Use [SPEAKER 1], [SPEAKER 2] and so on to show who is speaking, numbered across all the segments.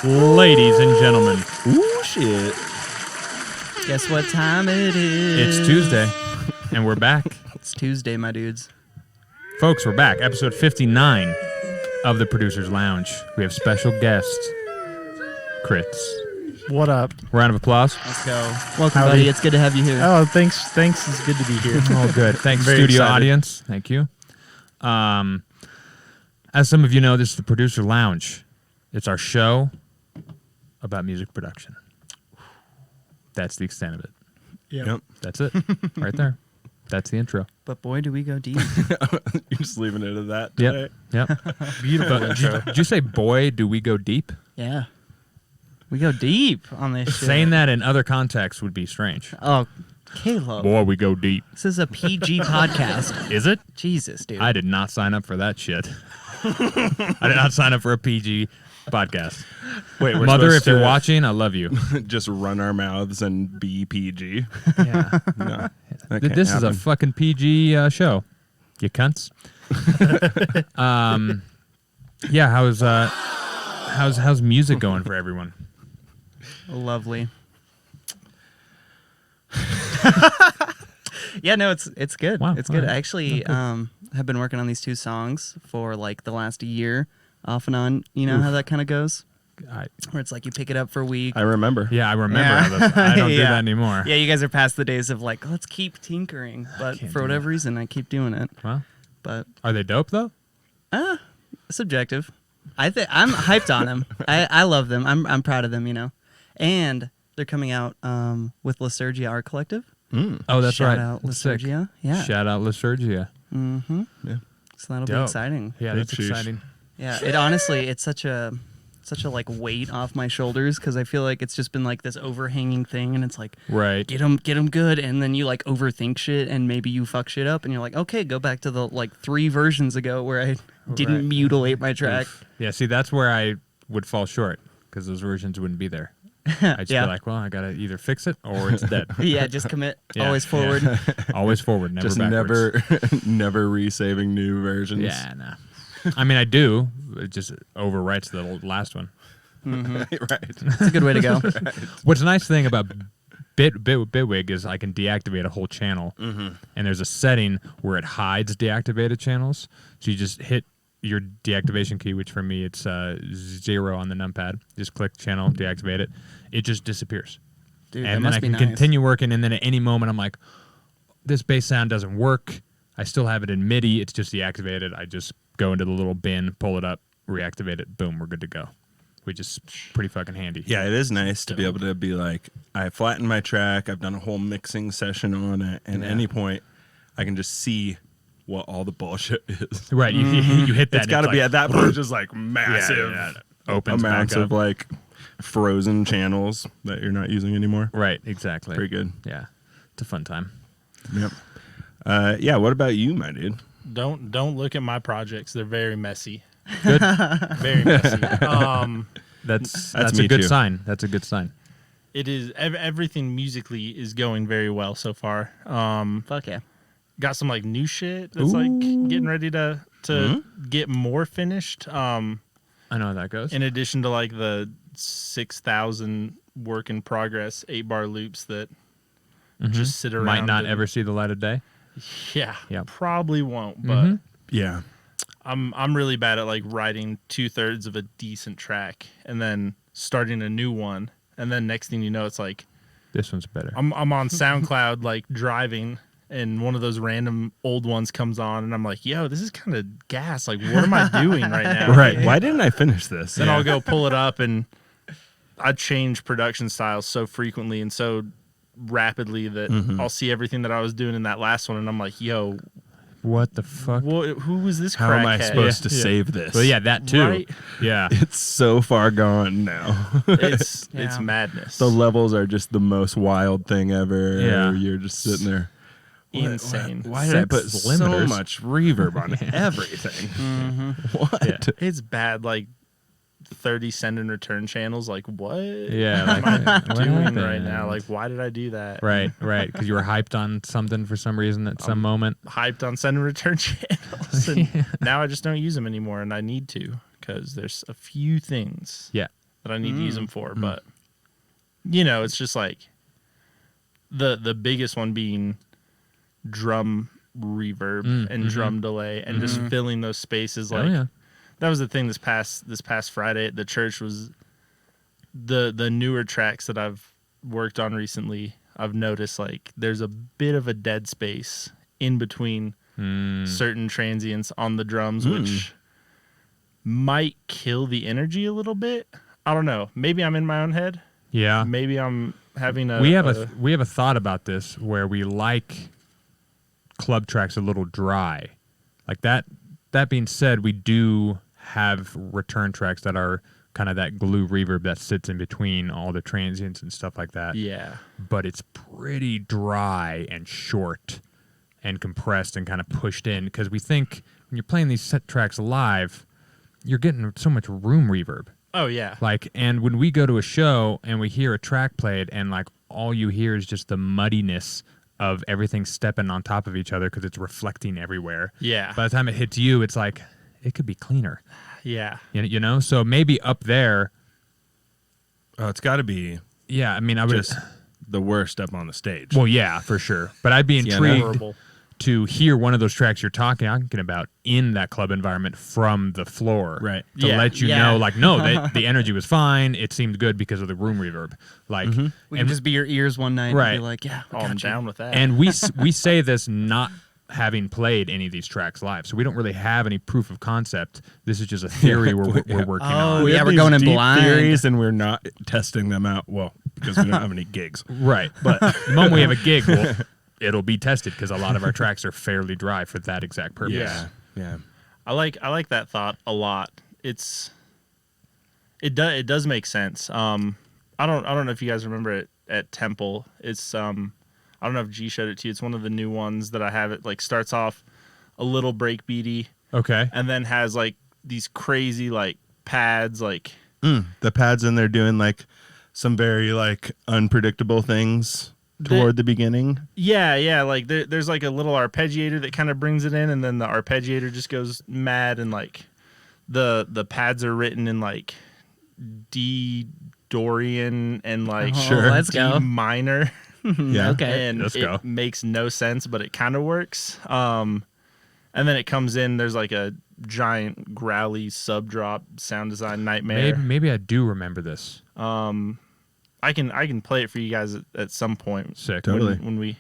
[SPEAKER 1] Ladies and gentlemen.
[SPEAKER 2] Ooh, shit.
[SPEAKER 3] Guess what time it is?
[SPEAKER 1] It's Tuesday, and we're back.
[SPEAKER 3] It's Tuesday, my dudes.
[SPEAKER 1] Folks, we're back. Episode 59 of the Producer's Lounge. We have special guest, Critz.
[SPEAKER 4] What up?
[SPEAKER 1] Round of applause.
[SPEAKER 3] Let's go. Welcome,
[SPEAKER 4] Howdy.
[SPEAKER 3] buddy. It's good to have you here.
[SPEAKER 4] Oh, thanks. It's good to be here.
[SPEAKER 1] Oh, good. Thanks,
[SPEAKER 4] Very
[SPEAKER 1] studio
[SPEAKER 4] excited.
[SPEAKER 1] audience. Thank you. As some of you know, this is the Producer Lounge. It's our show about music production. That's the extent of it.
[SPEAKER 2] Yep.
[SPEAKER 1] That's it. Right there. That's the intro.
[SPEAKER 3] But boy, do we go deep.
[SPEAKER 2] You're just leaving it at that today?
[SPEAKER 1] Yep.
[SPEAKER 4] Beautiful
[SPEAKER 1] But
[SPEAKER 4] intro.
[SPEAKER 1] did you say, boy, do we go deep?
[SPEAKER 3] Yeah. We go deep on this shit.
[SPEAKER 1] Saying that in other contexts would be strange.
[SPEAKER 3] Oh, Caleb.
[SPEAKER 1] Boy, we go deep.
[SPEAKER 3] This is a PG podcast.
[SPEAKER 1] Is it?
[SPEAKER 3] Jesus, dude.
[SPEAKER 1] I did not sign up for that shit. I did not sign up for a PG podcast.
[SPEAKER 2] Wait, we're
[SPEAKER 1] Mother,
[SPEAKER 2] supposed
[SPEAKER 1] if you're
[SPEAKER 2] to
[SPEAKER 1] watching, I love you.
[SPEAKER 2] just run our mouths and be PG.
[SPEAKER 1] Yeah.
[SPEAKER 2] No, that can't
[SPEAKER 1] This is a
[SPEAKER 2] happen.
[SPEAKER 1] fucking PG show. You cunts. Yeah, how's music going for everyone?
[SPEAKER 3] Lovely. Yeah, no, it's good.
[SPEAKER 1] Wow,
[SPEAKER 3] It's good.
[SPEAKER 1] alright.
[SPEAKER 3] I actually have been working on these two songs for like the last year, off and on. You know how that kind of goes? Where it's like you pick it up for a week.
[SPEAKER 2] I remember.
[SPEAKER 1] Yeah, I remember.
[SPEAKER 3] Yeah.
[SPEAKER 1] All this. I don't do
[SPEAKER 3] Yeah.
[SPEAKER 1] that anymore.
[SPEAKER 3] Yeah, you guys are past the days of like, let's keep tinkering. But
[SPEAKER 1] can't
[SPEAKER 3] for
[SPEAKER 1] do
[SPEAKER 3] whatever reason, I keep doing it.
[SPEAKER 1] Well,
[SPEAKER 3] But
[SPEAKER 1] are they dope though?
[SPEAKER 3] subjective. I'm hyped on them. I love them. I'm proud of them, you know. And they're coming out with Lysergia Art Collective.
[SPEAKER 1] Oh, that's
[SPEAKER 3] Shout
[SPEAKER 1] right.
[SPEAKER 3] out
[SPEAKER 1] Sick.
[SPEAKER 3] Lysergia. Yeah.
[SPEAKER 1] Shout out Lysergia.
[SPEAKER 3] Mm-hmm.
[SPEAKER 2] Yeah.
[SPEAKER 3] So that'll be
[SPEAKER 1] Dope.
[SPEAKER 3] exciting.
[SPEAKER 1] Yeah,
[SPEAKER 2] Big
[SPEAKER 1] that's
[SPEAKER 2] sheesh.
[SPEAKER 1] exciting.
[SPEAKER 3] Yeah. It honestly, it's such a like weight off my shoulders because I feel like it's just been like this overhanging thing, and it's like
[SPEAKER 1] Right.
[SPEAKER 3] get them good, and then you like overthink shit, and maybe you fuck shit up, and you're like, okay, go back to the like 3 versions ago where I didn't
[SPEAKER 1] Right.
[SPEAKER 3] mutilate my track.
[SPEAKER 1] Yeah, see, that's where I would fall short because those versions wouldn't be there. I'd just
[SPEAKER 3] Yeah.
[SPEAKER 1] be like, well, I gotta either fix it or it's dead.
[SPEAKER 3] Yeah, just commit.
[SPEAKER 1] Yeah,
[SPEAKER 3] Always forward.
[SPEAKER 1] yeah. Always forward, never
[SPEAKER 2] Just
[SPEAKER 1] backwards.
[SPEAKER 2] never resaving new versions.
[SPEAKER 1] Yeah, nah. I mean, I do. It just overwrites the last one.
[SPEAKER 2] Right.
[SPEAKER 3] It's a good way to go.
[SPEAKER 1] What's a nice thing about Bitwig is I can deactivate a whole channel, and there's a setting where it hides deactivated channels. So you just hit your deactivation key, which for me it's 0 on the numpad. Just click channel, deactivate it. It just disappears.
[SPEAKER 3] Dude, that
[SPEAKER 1] And then
[SPEAKER 3] must
[SPEAKER 1] I
[SPEAKER 3] be
[SPEAKER 1] can
[SPEAKER 3] nice.
[SPEAKER 1] continue working, and then at any moment I'm like, this bass sound doesn't work. I still have it in MIDI. It's just deactivated. I just go into the little bin, pull it up, reactivate it. Boom, we're good to go. Which is pretty fucking handy.
[SPEAKER 2] Yeah, it is nice to be able to be like, I flattened my track, I've done a whole mixing session on it, and at any point, I can just see what all the bullshit is.
[SPEAKER 1] Right, you hit that.
[SPEAKER 2] It's got to
[SPEAKER 1] and
[SPEAKER 2] be
[SPEAKER 1] like,
[SPEAKER 2] at that point, just like massive
[SPEAKER 1] opens
[SPEAKER 2] amounts
[SPEAKER 1] back up.
[SPEAKER 2] of like frozen channels that you're not using anymore.
[SPEAKER 1] Right, exactly.
[SPEAKER 2] Pretty good.
[SPEAKER 1] Yeah, it's a fun time.
[SPEAKER 2] Yep. Yeah. What about you, my dude?
[SPEAKER 4] Don't look at my projects. They're very messy.
[SPEAKER 1] Good.
[SPEAKER 4] Very messy.
[SPEAKER 1] That's
[SPEAKER 2] me
[SPEAKER 1] a good
[SPEAKER 2] too.
[SPEAKER 1] sign. That's a good sign.
[SPEAKER 4] It is everything musically is going very well so far.
[SPEAKER 3] Fuck yeah.
[SPEAKER 4] Got some like new shit that's like getting ready to get more finished.
[SPEAKER 1] I know how that goes.
[SPEAKER 4] In addition to like the 6,000 work in progress 8-bar loops that just sit around.
[SPEAKER 1] Might not
[SPEAKER 4] and-
[SPEAKER 1] ever see the light of day.
[SPEAKER 4] Yeah.
[SPEAKER 1] Yep.
[SPEAKER 4] Probably won't. But
[SPEAKER 2] Yeah.
[SPEAKER 4] I'm really bad at like writing 2/3 of a decent track and then starting a new one, and then next thing you know, it's like
[SPEAKER 1] This one's better.
[SPEAKER 4] I'm on SoundCloud like driving, and one of those random old ones comes on, and I'm like, yo, this is kind of gas. Like, what am I doing right now?
[SPEAKER 2] Right. Why didn't I finish this?
[SPEAKER 4] Then I'll go pull it up, and I change production styles so frequently and so rapidly that I'll see everything that I was doing in that last one, and I'm like, yo,
[SPEAKER 1] What the fuck?
[SPEAKER 4] who was this crackhead?
[SPEAKER 2] How am I supposed to
[SPEAKER 1] Yeah.
[SPEAKER 2] save this?
[SPEAKER 1] Well, yeah, that too.
[SPEAKER 4] Right?
[SPEAKER 1] Yeah.
[SPEAKER 2] It's so far gone now.
[SPEAKER 4] It's
[SPEAKER 3] Yeah.
[SPEAKER 4] madness.
[SPEAKER 2] The levels are just the most wild thing ever.
[SPEAKER 1] Yeah.
[SPEAKER 2] You're just sitting there.
[SPEAKER 4] insane.
[SPEAKER 2] Why did I put
[SPEAKER 1] Six
[SPEAKER 2] so
[SPEAKER 1] limiters.
[SPEAKER 2] much reverb on everything? What?
[SPEAKER 1] Yeah.
[SPEAKER 4] It's bad, like 30 send and return channels. Like, what?
[SPEAKER 1] Yeah,
[SPEAKER 4] am
[SPEAKER 1] like,
[SPEAKER 4] I
[SPEAKER 1] what
[SPEAKER 4] doing
[SPEAKER 1] happened?
[SPEAKER 4] right now? Like, why did I do that?
[SPEAKER 1] Right, because you were hyped on something for some reason at some moment.
[SPEAKER 4] Hyped on send and return channels, and now I just don't use them anymore, and I need to because there's a few things.
[SPEAKER 1] Yeah.
[SPEAKER 4] that I need to use them for. But you know, it's just like the biggest one being drum reverb and drum delay and just filling those spaces. Like that was the thing this past Friday at the church was the newer tracks that I've worked on recently. I've noticed like there's a bit of a dead space in between certain transients on the drums, which might kill the energy a little bit. I don't know. Maybe I'm in my own head.
[SPEAKER 1] Yeah.
[SPEAKER 4] Maybe I'm having
[SPEAKER 1] we have a thought about this where we like club tracks a little dry. Like that being said, we do have return tracks that are kind of that glue reverb that sits in between all the transients and stuff like that.
[SPEAKER 4] Yeah.
[SPEAKER 1] But it's pretty dry and short and compressed and kind of pushed in because we think when you're playing these set tracks live, you're getting so much room reverb.
[SPEAKER 4] Oh yeah.
[SPEAKER 1] Like, and when we go to a show and we hear a track played and like all you hear is just the muddiness of everything stepping on top of each other because it's reflecting everywhere.
[SPEAKER 4] Yeah.
[SPEAKER 1] By the time it hits you, it's like, it could be cleaner.
[SPEAKER 4] Yeah.
[SPEAKER 1] You know? So maybe up there.
[SPEAKER 2] Oh, it's got to be
[SPEAKER 1] Yeah, I mean, I would.
[SPEAKER 2] just the worst up on the stage.
[SPEAKER 1] Well, yeah, for sure. But I'd be
[SPEAKER 2] Yeah,
[SPEAKER 1] intrigued
[SPEAKER 4] horrible.
[SPEAKER 1] to hear one of those tracks you're talking about in that club environment from the floor.
[SPEAKER 2] Right.
[SPEAKER 1] To
[SPEAKER 4] Yeah.
[SPEAKER 1] let you know, like, no, the energy was fine. It seemed good because of the room reverb. Like,
[SPEAKER 3] We can just be your ears one night
[SPEAKER 1] Right.
[SPEAKER 3] and be like, yeah, we
[SPEAKER 4] I'm
[SPEAKER 3] got you.
[SPEAKER 4] down with that.
[SPEAKER 1] and we say this not having played any of these tracks live, so we don't really have any proof of concept. This is just a theory we're working on.
[SPEAKER 3] Yeah,
[SPEAKER 2] have
[SPEAKER 3] we're
[SPEAKER 2] these
[SPEAKER 3] going in
[SPEAKER 2] deep
[SPEAKER 3] blind.
[SPEAKER 2] theories, and we're not testing them out. Well, because we don't have any gigs.
[SPEAKER 1] Right. But the moment we have a gig, it'll be tested because a lot of our tracks are fairly dry for that exact purpose.
[SPEAKER 2] Yeah.
[SPEAKER 4] I like that thought a lot. It does make sense. I don't know if you guys remember it at Temple. It's I don't know if G showed it to you. It's one of the new ones that I have. It like starts off a little breakbeaty
[SPEAKER 1] Okay.
[SPEAKER 4] and then has like these crazy like pads like
[SPEAKER 2] The pads in there doing like some very like unpredictable things toward the beginning.
[SPEAKER 4] yeah like there's like a little arpeggiator that kind of brings it in, and then the arpeggiator just goes mad, and like the pads are written in like D Dorian and like
[SPEAKER 3] Sure. Let's
[SPEAKER 4] D
[SPEAKER 3] go.
[SPEAKER 4] minor.
[SPEAKER 2] Yeah.
[SPEAKER 3] Okay.
[SPEAKER 4] And
[SPEAKER 1] Let's
[SPEAKER 4] it
[SPEAKER 1] go.
[SPEAKER 4] makes no sense, but it kind of works. And then it comes in. There's like a giant growly sub drop sound design nightmare.
[SPEAKER 1] Maybe I do remember this.
[SPEAKER 4] I can play it for you guys at some point.
[SPEAKER 1] Sick.
[SPEAKER 2] Totally.
[SPEAKER 4] When we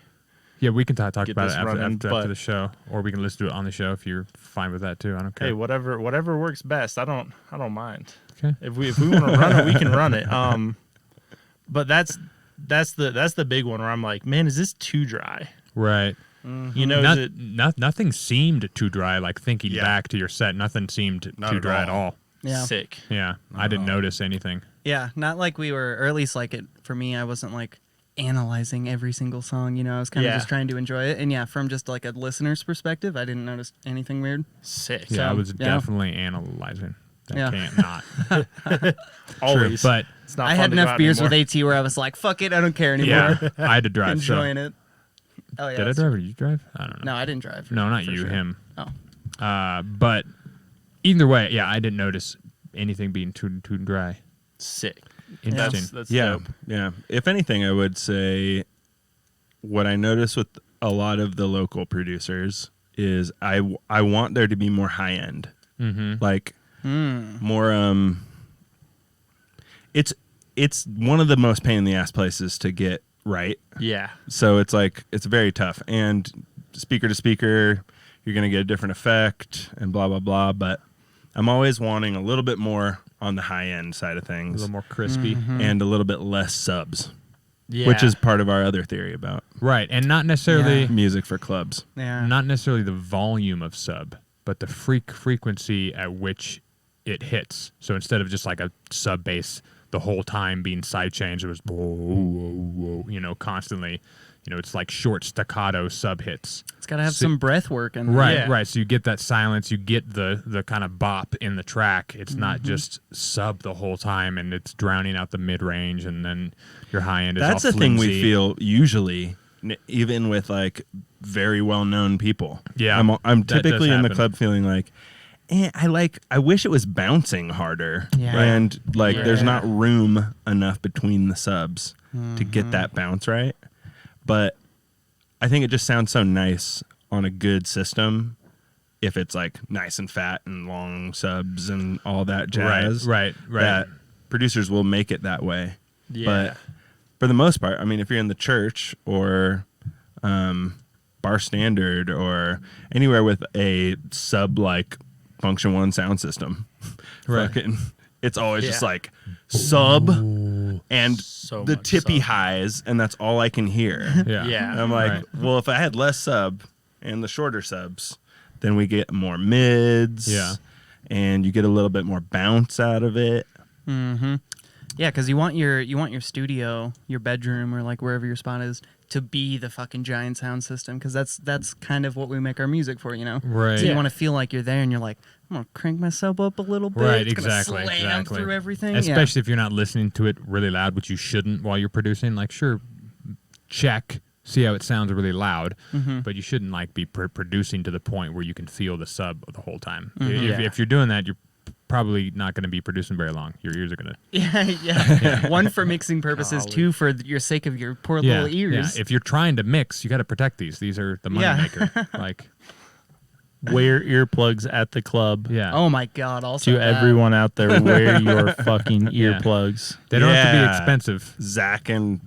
[SPEAKER 1] Yeah, we can talk
[SPEAKER 4] Get
[SPEAKER 1] about
[SPEAKER 4] this
[SPEAKER 1] it
[SPEAKER 4] running,
[SPEAKER 1] after
[SPEAKER 4] but-
[SPEAKER 1] the show, or we can listen to it on the show if you're fine with that too. I don't care.
[SPEAKER 4] hey whatever works best. I don't mind.
[SPEAKER 1] Okay.
[SPEAKER 4] If we want to run it, we can run it. But that's the big one where I'm like, man, is this too dry?
[SPEAKER 1] Right.
[SPEAKER 4] You know, is it
[SPEAKER 1] Nothing seemed too dry. Like thinking
[SPEAKER 2] Yeah.
[SPEAKER 1] back to your set, nothing seemed
[SPEAKER 2] Not
[SPEAKER 1] too
[SPEAKER 2] at
[SPEAKER 1] dry
[SPEAKER 2] all.
[SPEAKER 1] at all.
[SPEAKER 3] Yeah.
[SPEAKER 4] sick?
[SPEAKER 1] Yeah, I didn't notice anything.
[SPEAKER 3] Yeah, not like we were, or at least like it for me. I wasn't like analyzing every single song. You know, I was kind of
[SPEAKER 4] Yeah.
[SPEAKER 3] just trying to enjoy it. And yeah, from just like a listener's perspective, I didn't notice anything weird.
[SPEAKER 4] Sick.
[SPEAKER 1] Yeah, I was
[SPEAKER 3] yeah.
[SPEAKER 1] definitely analyzing. That
[SPEAKER 3] Yeah.
[SPEAKER 1] can't not.
[SPEAKER 4] Always.
[SPEAKER 1] But
[SPEAKER 4] It's not
[SPEAKER 3] I
[SPEAKER 4] fun
[SPEAKER 3] had
[SPEAKER 4] to go
[SPEAKER 3] enough
[SPEAKER 4] out
[SPEAKER 3] beers
[SPEAKER 4] anymore.
[SPEAKER 3] with AT where I was like, "Fuck it, I don't care anymore."
[SPEAKER 1] yeah, I had to drive. so.
[SPEAKER 3] Enjoying it. Oh yeah.
[SPEAKER 1] Did I
[SPEAKER 3] that's-
[SPEAKER 1] drive or you drive? I don't know.
[SPEAKER 3] No, I didn't drive.
[SPEAKER 1] No, not
[SPEAKER 3] for
[SPEAKER 1] you.
[SPEAKER 3] sure.
[SPEAKER 1] Him.
[SPEAKER 3] Oh.
[SPEAKER 1] But either way, yeah, I didn't notice anything being too dry.
[SPEAKER 4] Sick.
[SPEAKER 1] Interesting.
[SPEAKER 4] That's
[SPEAKER 2] Yeah.
[SPEAKER 4] dope.
[SPEAKER 2] Yeah. If anything, I would say what I notice with a lot of the local producers is I want there to be more high end.
[SPEAKER 1] Mm-hmm.
[SPEAKER 2] Like more it's one of the most pain in the ass places to get right.
[SPEAKER 4] Yeah.
[SPEAKER 2] So it's like it's very tough. And speaker to speaker, you're gonna get a different effect and blah blah blah. But I'm always wanting a little bit more on the high end side of
[SPEAKER 1] A
[SPEAKER 2] things
[SPEAKER 1] little more crispy.
[SPEAKER 2] and a little bit less subs,
[SPEAKER 4] Yeah.
[SPEAKER 2] which is part of our other theory about
[SPEAKER 1] Right, and not necessarily
[SPEAKER 3] Yeah.
[SPEAKER 2] music for clubs.
[SPEAKER 3] Yeah.
[SPEAKER 1] not necessarily the volume of sub, but the frequency at which it hits. So instead of just like a sub bass the whole time being side changed, it was whoa, whoa, whoa, constantly. It's like short staccato sub hits.
[SPEAKER 3] It's got to have
[SPEAKER 1] So-
[SPEAKER 3] some breath work in there.
[SPEAKER 1] Right,
[SPEAKER 4] Yeah.
[SPEAKER 1] right. So you get that silence, you get the kind of bop in the track. It's not just sub the whole time, and it's drowning out the mid range, and then your high end is
[SPEAKER 2] That's
[SPEAKER 1] all
[SPEAKER 2] the thing we
[SPEAKER 1] flimsy.
[SPEAKER 2] feel usually, even with like very well known people.
[SPEAKER 1] Yeah,
[SPEAKER 2] I'm
[SPEAKER 1] that does
[SPEAKER 2] typically in the
[SPEAKER 1] happen.
[SPEAKER 2] club feeling like I wish it was bouncing harder.
[SPEAKER 3] Yeah.
[SPEAKER 2] And like there's
[SPEAKER 3] Yeah.
[SPEAKER 2] not room enough between the subs to get that bounce right. But I think it just sounds so nice on a good system if it's like nice and fat and long subs and all that jazz.
[SPEAKER 1] Right.
[SPEAKER 2] That producers will make it that way.
[SPEAKER 4] Yeah.
[SPEAKER 2] But for the most part, I mean, if you're in the church or bar standard or anywhere with a sub like Function 1 sound system,
[SPEAKER 1] Right.
[SPEAKER 2] it's always just
[SPEAKER 4] Yeah.
[SPEAKER 2] like sub and
[SPEAKER 4] So
[SPEAKER 2] the
[SPEAKER 4] much
[SPEAKER 2] tippy
[SPEAKER 4] sub.
[SPEAKER 2] highs, and that's all I can hear.
[SPEAKER 1] Yeah.
[SPEAKER 4] Yeah.
[SPEAKER 2] And I'm like,
[SPEAKER 1] Right.
[SPEAKER 2] well, if I had less sub and the shorter subs, then we get more mids.
[SPEAKER 1] Yeah.
[SPEAKER 2] And you get a little bit more bounce out of it.
[SPEAKER 3] Mm-hmm. Yeah, because you want your studio, your bedroom, or like wherever your spot is, to be the fucking giant sound system, because that's kind of what we make our music for, you know.
[SPEAKER 1] Right.
[SPEAKER 3] So you
[SPEAKER 4] Yeah.
[SPEAKER 3] want to feel like you're there, and you're like, I'm gonna crank my sub up a little bit.
[SPEAKER 1] Right,
[SPEAKER 3] It's gonna
[SPEAKER 1] exactly,
[SPEAKER 3] slam
[SPEAKER 1] exactly.
[SPEAKER 3] through everything.
[SPEAKER 1] Especially if you're not listening to it really loud, which you shouldn't while you're producing. Like, sure, check, see how it sounds really loud, but you shouldn't like be producing to the point where you can feel the sub the whole time.
[SPEAKER 4] Yeah.
[SPEAKER 1] If you're doing that, you're probably not going to be producing very long. Your ears are going to.
[SPEAKER 3] Yeah. One for mixing purposes,
[SPEAKER 4] Golly.
[SPEAKER 3] two for your sake of your poor
[SPEAKER 1] Yeah,
[SPEAKER 3] little ears.
[SPEAKER 1] yeah. If you're trying to mix, you got to protect these. These are the money
[SPEAKER 3] Yeah.
[SPEAKER 1] maker. Like,
[SPEAKER 4] Wear earplugs at the club.
[SPEAKER 1] yeah.
[SPEAKER 3] Oh my god! Also,
[SPEAKER 4] To
[SPEAKER 3] that.
[SPEAKER 4] everyone out there, wear your fucking
[SPEAKER 1] Yeah.
[SPEAKER 4] earplugs.
[SPEAKER 1] They don't have to be
[SPEAKER 2] Yeah.
[SPEAKER 1] expensive.
[SPEAKER 2] Zach and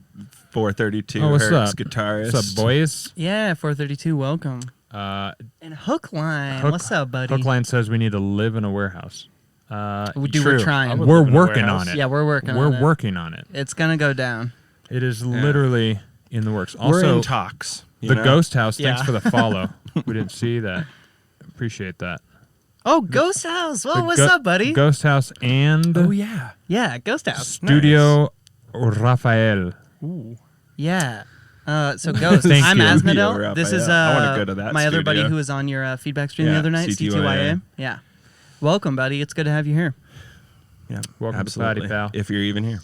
[SPEAKER 2] 432
[SPEAKER 1] Oh, what's
[SPEAKER 2] hertz
[SPEAKER 1] up?
[SPEAKER 2] guitarist.
[SPEAKER 1] What's up, boys?
[SPEAKER 3] Yeah, 432. Welcome.
[SPEAKER 1] Uh,
[SPEAKER 3] And Hookline.
[SPEAKER 1] Hook-
[SPEAKER 3] What's up, buddy?
[SPEAKER 1] Hookline says we need to live in a warehouse.
[SPEAKER 3] We're
[SPEAKER 2] True.
[SPEAKER 3] trying.
[SPEAKER 4] would
[SPEAKER 1] We're
[SPEAKER 4] live in a
[SPEAKER 1] working
[SPEAKER 4] warehouse.
[SPEAKER 1] on it.
[SPEAKER 3] Yeah, we're working
[SPEAKER 1] We're
[SPEAKER 3] on it.
[SPEAKER 1] working on it.
[SPEAKER 3] It's gonna go down.
[SPEAKER 1] It is literally in the works.
[SPEAKER 2] We're
[SPEAKER 1] Also,
[SPEAKER 2] in talks. you
[SPEAKER 1] the
[SPEAKER 2] know?
[SPEAKER 1] Ghost House. Thanks
[SPEAKER 3] Yeah.
[SPEAKER 1] for the follow. We didn't see that. Appreciate that.
[SPEAKER 3] Oh, Ghost House. Well,
[SPEAKER 1] The
[SPEAKER 3] what's
[SPEAKER 1] Go-
[SPEAKER 3] up, buddy?
[SPEAKER 1] Ghost House and
[SPEAKER 2] Oh, yeah.
[SPEAKER 3] Yeah, Ghost House.
[SPEAKER 1] Studio Rafael.
[SPEAKER 4] Ooh.
[SPEAKER 3] Yeah. So Ghost,
[SPEAKER 1] Thank
[SPEAKER 3] I'm
[SPEAKER 1] you.
[SPEAKER 3] Asmodel.
[SPEAKER 2] Studio
[SPEAKER 3] This is
[SPEAKER 2] Raphael. I wanna go to that
[SPEAKER 3] my other buddy
[SPEAKER 2] studio.
[SPEAKER 3] who was on your feedback stream
[SPEAKER 2] Yeah,
[SPEAKER 3] the other night,
[SPEAKER 2] CTYA.
[SPEAKER 3] C2YA. Yeah. Welcome, buddy. It's good to have you here.
[SPEAKER 2] Yeah,
[SPEAKER 1] Welcome to
[SPEAKER 2] absolutely.
[SPEAKER 1] Patty, pal.
[SPEAKER 2] If you're even here,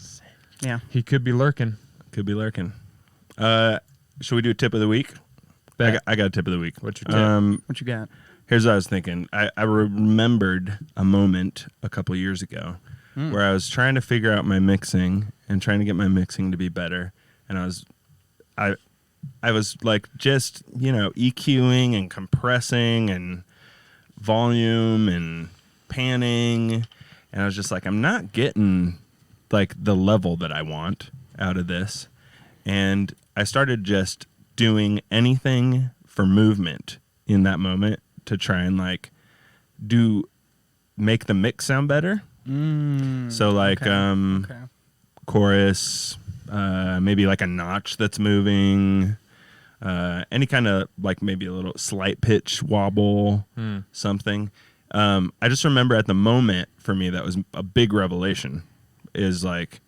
[SPEAKER 3] Yeah.
[SPEAKER 1] He could be lurking.
[SPEAKER 2] could be lurking. Should we do a tip of the week?
[SPEAKER 1] Bet.
[SPEAKER 2] I got a tip of the week.
[SPEAKER 1] What's your tip?
[SPEAKER 3] What you got?
[SPEAKER 2] Here's what I was thinking. I remembered a moment a couple years ago where I was trying to figure out my mixing and trying to get my mixing to be better, and I was like just EQing and compressing and volume and panning, and I was just like, I'm not getting like the level that I want out of this, and I started just doing anything for movement in that moment to try and like make the mix sound better. So like
[SPEAKER 3] Okay.
[SPEAKER 2] chorus, maybe like a notch that's moving, any kind of like maybe a little slight pitch wobble, something. I just remember at the moment for me that was a big revelation. Is like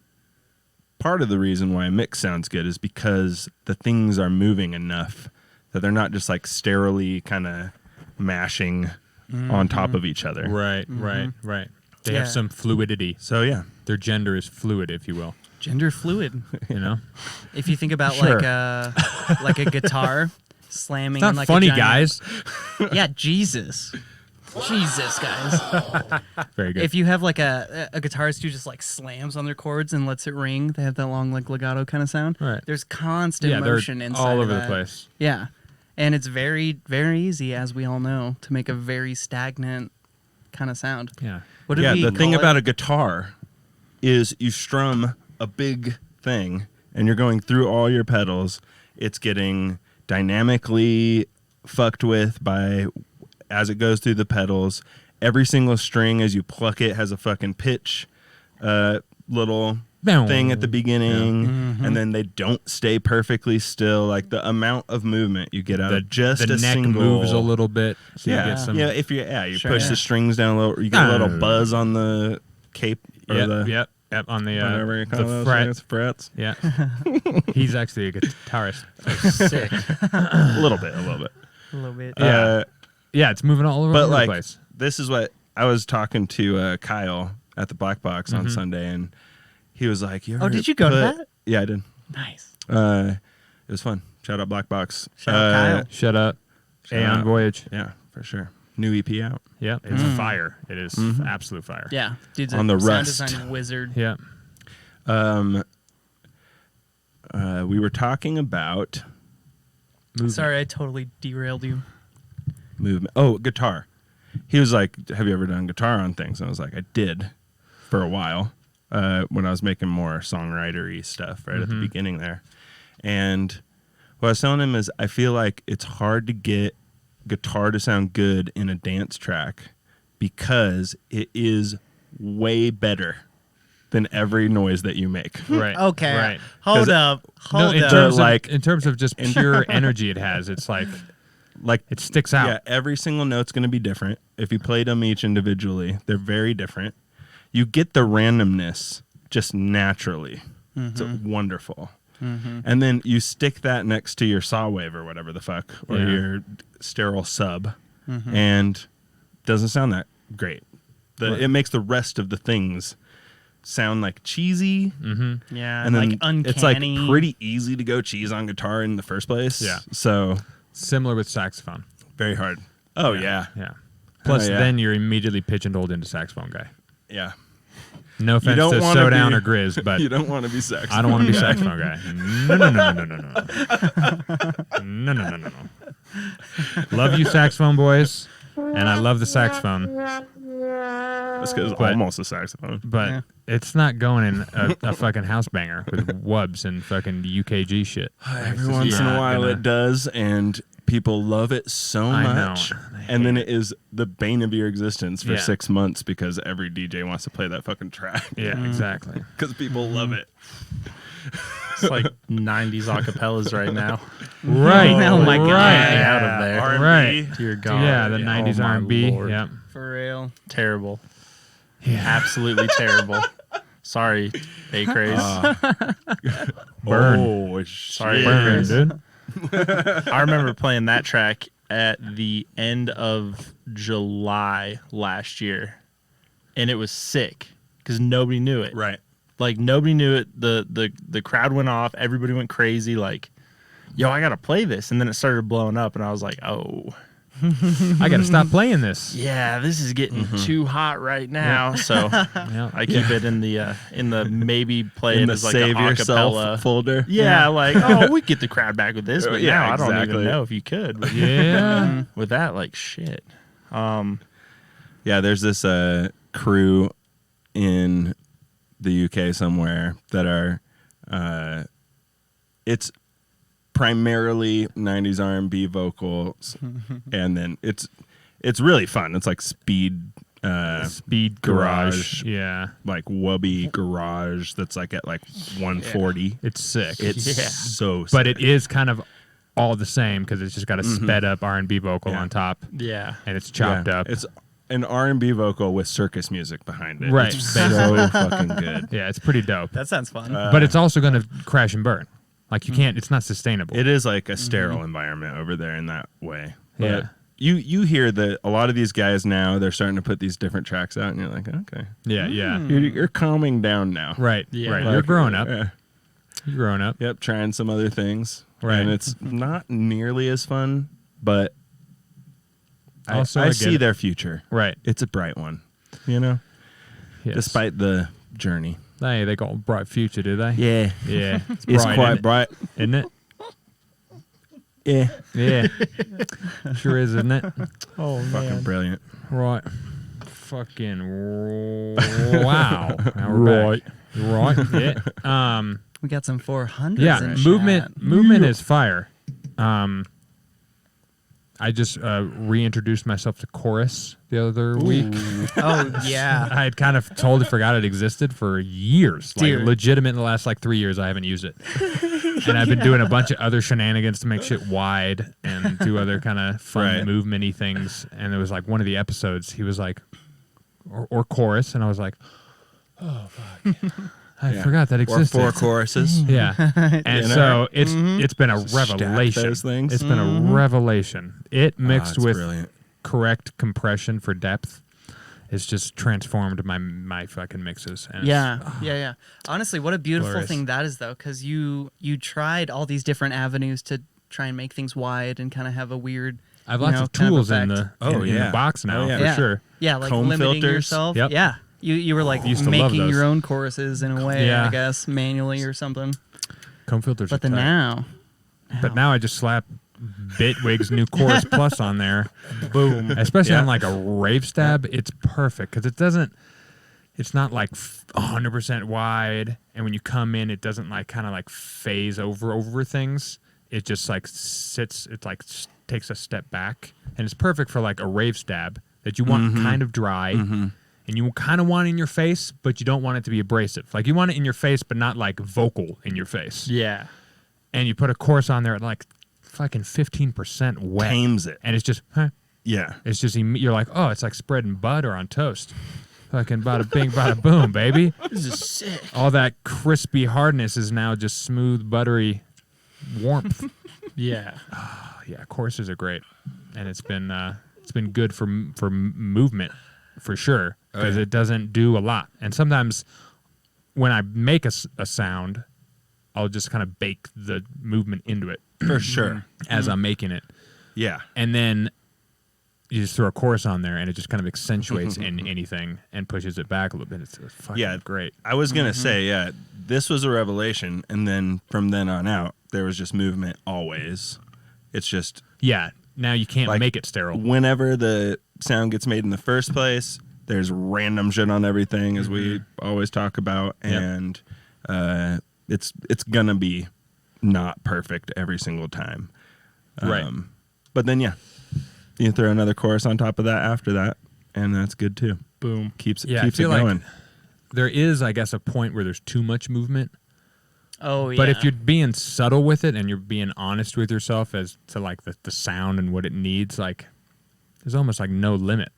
[SPEAKER 2] part of the reason why a mix sounds good is because the things are moving enough that they're not just like sterilely kind of mashing on top of each other.
[SPEAKER 1] Right. They
[SPEAKER 3] Yeah.
[SPEAKER 1] have some fluidity.
[SPEAKER 2] So yeah,
[SPEAKER 1] Their gender is fluid, if you will.
[SPEAKER 3] Gender fluid.
[SPEAKER 1] You know,
[SPEAKER 3] If you think about
[SPEAKER 2] Sure.
[SPEAKER 3] like a guitar slamming
[SPEAKER 1] it's not
[SPEAKER 3] in like
[SPEAKER 1] funny,
[SPEAKER 3] a giant,
[SPEAKER 1] guys.
[SPEAKER 3] Yeah, Jesus, guys.
[SPEAKER 1] Very good.
[SPEAKER 3] If you have like a guitarist who just like slams on their chords and lets it ring, they have that long like legato kind of sound.
[SPEAKER 1] Right.
[SPEAKER 3] There's constant
[SPEAKER 1] yeah, they're
[SPEAKER 3] motion inside
[SPEAKER 1] all
[SPEAKER 3] of
[SPEAKER 1] over the
[SPEAKER 3] that.
[SPEAKER 1] place.
[SPEAKER 3] Yeah, and it's very very easy, as we all know, to make a very stagnant kind of sound.
[SPEAKER 1] Yeah.
[SPEAKER 3] What did
[SPEAKER 2] yeah.
[SPEAKER 3] we
[SPEAKER 2] The thing
[SPEAKER 3] call
[SPEAKER 2] about
[SPEAKER 3] it?
[SPEAKER 2] a guitar is you strum a big thing and you're going through all your pedals. It's getting dynamically fucked with by as it goes through the pedals. Every single string as you pluck it has a fucking pitch little
[SPEAKER 1] Bow.
[SPEAKER 2] thing at the beginning, and then they don't stay perfectly still. Like the amount of movement you get out of just
[SPEAKER 1] the
[SPEAKER 2] a
[SPEAKER 1] neck
[SPEAKER 2] single
[SPEAKER 1] moves a little bit. So
[SPEAKER 2] yeah,
[SPEAKER 1] you get some.
[SPEAKER 2] yeah. If you you
[SPEAKER 3] Sure.
[SPEAKER 2] push
[SPEAKER 3] Yeah.
[SPEAKER 2] the strings down a little, you get a little buzz on the cape or the
[SPEAKER 1] Yep. On the
[SPEAKER 2] whatever you call
[SPEAKER 1] the
[SPEAKER 2] those
[SPEAKER 1] fret.
[SPEAKER 2] things, frets.
[SPEAKER 1] Yeah. He's actually a guitarist.
[SPEAKER 3] Sick.
[SPEAKER 2] A little bit.
[SPEAKER 3] A little bit.
[SPEAKER 1] Yeah. Yeah, it's moving all over
[SPEAKER 2] But
[SPEAKER 1] the
[SPEAKER 2] like,
[SPEAKER 1] place.
[SPEAKER 2] this is what I was talking to Kyle at the Black Box
[SPEAKER 1] Mm-hmm.
[SPEAKER 2] on Sunday, and he was like,
[SPEAKER 3] Oh, did you go to that?
[SPEAKER 2] Yeah, I did.
[SPEAKER 3] Nice.
[SPEAKER 2] It was fun. Shout out Black Box.
[SPEAKER 3] Shout out Kyle.
[SPEAKER 1] Shut up.
[SPEAKER 2] shout
[SPEAKER 1] Aeon
[SPEAKER 2] out.
[SPEAKER 1] Voyage.
[SPEAKER 2] Yeah, for sure. New EP out.
[SPEAKER 1] Yeah, it's fire. It is absolute fire.
[SPEAKER 3] Yeah, dude's
[SPEAKER 2] On the
[SPEAKER 3] a sound
[SPEAKER 2] Rust.
[SPEAKER 3] design wizard.
[SPEAKER 1] Yeah.
[SPEAKER 2] We were talking about
[SPEAKER 3] Sorry, I totally derailed you.
[SPEAKER 2] movement. Oh, guitar. He was like, "Have you ever done guitar on things?" And I was like, "I did for a while when I was making more songwritery stuff right at the beginning there." And what I was telling him is, I feel like it's hard to get guitar to sound good in a dance track because it is way better than every noise that you make.
[SPEAKER 1] Right.
[SPEAKER 3] Okay,
[SPEAKER 1] Right.
[SPEAKER 3] hold up.
[SPEAKER 1] No, in
[SPEAKER 3] up.
[SPEAKER 1] terms
[SPEAKER 2] Like-
[SPEAKER 1] in terms of just pure energy it has, it's like it sticks out.
[SPEAKER 2] Yeah, every single note's going to be different. If you played them each individually, they're very different. You get the randomness just naturally. It's wonderful. And then you stick that next to your saw wave or whatever the fuck, or
[SPEAKER 1] Yeah.
[SPEAKER 2] your sterile sub, and it doesn't sound that great. It makes the rest of the things sound like cheesy,
[SPEAKER 3] Yeah,
[SPEAKER 2] and then
[SPEAKER 3] like uncanny.
[SPEAKER 2] it's like pretty easy to go cheese on guitar in the first place.
[SPEAKER 1] Yeah.
[SPEAKER 2] So
[SPEAKER 1] Similar with saxophone.
[SPEAKER 2] very hard. Oh yeah.
[SPEAKER 1] Yeah. Plus,
[SPEAKER 2] yeah.
[SPEAKER 1] then you're immediately pigeonholed into saxophone guy.
[SPEAKER 2] Yeah.
[SPEAKER 1] No offense
[SPEAKER 2] don't
[SPEAKER 1] to
[SPEAKER 2] wanna
[SPEAKER 1] Showdown
[SPEAKER 2] be-
[SPEAKER 1] or Grizz, but
[SPEAKER 2] You don't want to be saxophone.
[SPEAKER 1] I don't want to be
[SPEAKER 2] guy.
[SPEAKER 1] saxophone guy. No. Love you, saxophone boys, and I love the saxophone,
[SPEAKER 2] That's because
[SPEAKER 1] But-
[SPEAKER 2] almost a saxophone.
[SPEAKER 1] but
[SPEAKER 3] Yeah.
[SPEAKER 1] it's not going in a fucking house banger with wubs and fucking UKG shit.
[SPEAKER 2] Every once in a while it does, and people love it so
[SPEAKER 1] I know.
[SPEAKER 2] much.
[SPEAKER 1] I
[SPEAKER 2] And then
[SPEAKER 1] hate
[SPEAKER 2] it is the bane of your existence for
[SPEAKER 1] Yeah.
[SPEAKER 2] 6 months because every DJ wants to play that fucking track.
[SPEAKER 1] Yeah, exactly.
[SPEAKER 2] Because people love it.
[SPEAKER 4] It's like 90s acapellas right now.
[SPEAKER 1] Right.
[SPEAKER 3] Oh my God.
[SPEAKER 1] Right.
[SPEAKER 4] Get out of there.
[SPEAKER 2] R&B.
[SPEAKER 1] Right.
[SPEAKER 4] Dear God.
[SPEAKER 1] Yeah, the
[SPEAKER 4] Oh
[SPEAKER 1] 90s
[SPEAKER 4] my
[SPEAKER 1] R&B.
[SPEAKER 4] Lord.
[SPEAKER 1] Yeah.
[SPEAKER 3] For real.
[SPEAKER 4] Terrible.
[SPEAKER 1] Yeah.
[SPEAKER 4] Absolutely terrible. Sorry, A-Craze.
[SPEAKER 1] Burn.
[SPEAKER 2] Oh,
[SPEAKER 4] Sorry,
[SPEAKER 2] shit.
[SPEAKER 1] Burn,
[SPEAKER 4] Craze.
[SPEAKER 1] dude.
[SPEAKER 4] I remember playing that track at the end of July last year, and it was sick because nobody knew it.
[SPEAKER 2] Right.
[SPEAKER 4] Like nobody knew it. The crowd went off. Everybody went crazy. Like, yo, I gotta play this, and then it started blowing up, and I was like, oh,
[SPEAKER 1] I got to stop playing this.
[SPEAKER 4] yeah, this is getting too hot right now. So
[SPEAKER 1] Yeah.
[SPEAKER 4] I keep it in the maybe play
[SPEAKER 2] In
[SPEAKER 4] it
[SPEAKER 2] the
[SPEAKER 4] as like
[SPEAKER 2] save
[SPEAKER 4] an
[SPEAKER 2] yourself
[SPEAKER 4] acapella
[SPEAKER 2] folder.
[SPEAKER 4] Yeah, like, oh, we get the crowd back with this, but
[SPEAKER 2] Yeah,
[SPEAKER 4] now I don't
[SPEAKER 2] exactly.
[SPEAKER 4] even know if you could. But
[SPEAKER 1] Yeah.
[SPEAKER 4] with that, like, shit.
[SPEAKER 2] Yeah, there's this crew in the UK somewhere that are it's primarily 90s R&B vocals, and then it's really fun. It's like speed
[SPEAKER 1] Speed
[SPEAKER 2] garage,
[SPEAKER 1] Yeah.
[SPEAKER 2] like wubby garage that's like at like 140.
[SPEAKER 1] It's sick.
[SPEAKER 2] It's
[SPEAKER 4] Yeah.
[SPEAKER 2] so sick.
[SPEAKER 1] But it is kind of all the same because it's just got a sped up R&B vocal
[SPEAKER 2] Yeah.
[SPEAKER 1] on top,
[SPEAKER 4] Yeah.
[SPEAKER 1] and it's chopped
[SPEAKER 2] Yeah,
[SPEAKER 1] up.
[SPEAKER 2] It's an R&B vocal with circus music behind it.
[SPEAKER 1] Right,
[SPEAKER 2] It's so fucking good.
[SPEAKER 1] yeah, it's pretty dope.
[SPEAKER 3] That sounds fun.
[SPEAKER 1] But it's also going to crash and burn. Like you can't. It's not sustainable.
[SPEAKER 2] It is like a sterile environment over there in that way. But
[SPEAKER 1] Yeah.
[SPEAKER 2] you hear that a lot of these guys now, they're starting to put these different tracks out, and you're like, okay,
[SPEAKER 1] Yeah. Yeah.
[SPEAKER 2] you're calming down now.
[SPEAKER 1] Right.
[SPEAKER 4] Yeah.
[SPEAKER 1] Right.
[SPEAKER 4] Like,
[SPEAKER 1] You're growing up.
[SPEAKER 2] Yeah.
[SPEAKER 1] You're growing up.
[SPEAKER 2] Yep, trying some other things.
[SPEAKER 1] Right.
[SPEAKER 2] And it's not nearly as fun, but
[SPEAKER 1] Also,
[SPEAKER 2] I
[SPEAKER 1] I get
[SPEAKER 2] see
[SPEAKER 1] it.
[SPEAKER 2] their future.
[SPEAKER 1] Right.
[SPEAKER 2] It's a bright one, you know,
[SPEAKER 1] Yes.
[SPEAKER 2] despite the journey.
[SPEAKER 1] Hey, they got a bright future, do they?
[SPEAKER 2] Yeah,
[SPEAKER 1] Yeah. It's,
[SPEAKER 2] it's
[SPEAKER 1] bright,
[SPEAKER 2] quite
[SPEAKER 1] isn't it?
[SPEAKER 2] bright.
[SPEAKER 1] Isn't it?
[SPEAKER 2] Yeah,
[SPEAKER 1] Yeah. Sure is, isn't it?
[SPEAKER 4] Oh,
[SPEAKER 2] fucking brilliant.
[SPEAKER 1] Right. Fucking wow. Now we're back. Right. Yeah.
[SPEAKER 3] We got some 400s.
[SPEAKER 1] Yeah.
[SPEAKER 3] in
[SPEAKER 1] Movement.
[SPEAKER 3] chat.
[SPEAKER 1] Movement is fire. I just reintroduced myself to chorus the other week.
[SPEAKER 3] Oh yeah.
[SPEAKER 1] I had kind of totally forgot it existed for years. Like
[SPEAKER 3] Dude.
[SPEAKER 1] legitimate in the last like 3 years I haven't used it. And I've been doing a bunch of other shenanigans to make shit wide and do other kind of fun
[SPEAKER 2] Right.
[SPEAKER 1] movement-y things. And it was like one of the episodes, he was like, or chorus, and I was like, oh fuck. I
[SPEAKER 2] Yeah.
[SPEAKER 1] forgot that
[SPEAKER 2] Or
[SPEAKER 1] existed.
[SPEAKER 2] 4 choruses.
[SPEAKER 1] Yeah. And
[SPEAKER 2] You know?
[SPEAKER 1] so it's been a
[SPEAKER 2] Stack
[SPEAKER 1] revelation.
[SPEAKER 2] those things.
[SPEAKER 1] It's been a revelation. It mixed
[SPEAKER 2] it's
[SPEAKER 1] with
[SPEAKER 2] brilliant.
[SPEAKER 1] correct compression for depth. It's just transformed my fucking mixes. And
[SPEAKER 3] Yeah. Honestly, what a beautiful
[SPEAKER 1] glorious.
[SPEAKER 3] thing that is, though, because you tried all these different avenues to try and make things wide and kind of have a weird
[SPEAKER 1] I have lots
[SPEAKER 3] know,
[SPEAKER 1] of
[SPEAKER 3] kind of
[SPEAKER 1] tools in
[SPEAKER 3] effect.
[SPEAKER 1] the in the box now for
[SPEAKER 3] yeah.
[SPEAKER 1] sure.
[SPEAKER 3] Yeah, like
[SPEAKER 2] Comb
[SPEAKER 3] limiting
[SPEAKER 2] filters.
[SPEAKER 3] yourself.
[SPEAKER 1] Yep.
[SPEAKER 3] Yeah. You were like
[SPEAKER 1] Used to love
[SPEAKER 3] making
[SPEAKER 1] those.
[SPEAKER 3] your own choruses in a way,
[SPEAKER 1] Yeah.
[SPEAKER 3] I guess, manually or something.
[SPEAKER 1] Comb filters
[SPEAKER 3] But
[SPEAKER 1] are
[SPEAKER 3] then
[SPEAKER 1] tight. But now I just slap Bitwig's new Chorus Plus on there. Boom. Especially on like a rave stab, it's perfect because it's not like 100% wide, and when you come in, it doesn't like kind of like phase over things. It just like sits. It like takes a step back, and it's perfect for like a rave stab that you want kind of dry, and you kind of want it in your face, but you don't want it to be abrasive. Like you want it in your face, but not like vocal in your face.
[SPEAKER 4] Yeah.
[SPEAKER 1] And you put a chorus on there at like fucking 15% wet,
[SPEAKER 2] Tames it.
[SPEAKER 1] and it's just
[SPEAKER 2] Yeah.
[SPEAKER 1] it's just you're like, oh, it's like spreading butter on toast. Fucking bada bing, bada boom, baby.
[SPEAKER 4] This is sick.
[SPEAKER 1] All that crispy hardness is now just smooth, buttery warmth.
[SPEAKER 4] Yeah.
[SPEAKER 1] Yeah, courses are great, and it's been good for movement for sure because it doesn't do a lot. And sometimes when I make a sound, I'll just kind of bake the movement into it
[SPEAKER 2] For sure.
[SPEAKER 1] as I'm making it,
[SPEAKER 2] Yeah.
[SPEAKER 1] and then you just throw a chorus on there, and it just kind of accentuates in anything and pushes it back a little bit. It's fucking great.
[SPEAKER 2] I was going to say, yeah, this was a revelation. And then from then on out, there was just movement always. It's just
[SPEAKER 1] Yeah, now you can't
[SPEAKER 2] Like,
[SPEAKER 1] make it sterile.
[SPEAKER 2] whenever the sound gets made in the first place, there's random shit on everything, as we always talk about. And it's going to be not perfect every single time.
[SPEAKER 1] Right.
[SPEAKER 2] But then, yeah, you throw another chorus on top of that after that, and that's good too.
[SPEAKER 4] Boom.
[SPEAKER 2] Keeps
[SPEAKER 1] Yeah, I
[SPEAKER 2] it
[SPEAKER 1] feel like
[SPEAKER 2] going.
[SPEAKER 1] there is, I guess, a point where there's too much movement.
[SPEAKER 3] Oh, yeah.
[SPEAKER 1] But if you're being subtle with it and you're being honest with yourself as to like the sound and what it needs, like there's almost like no limit.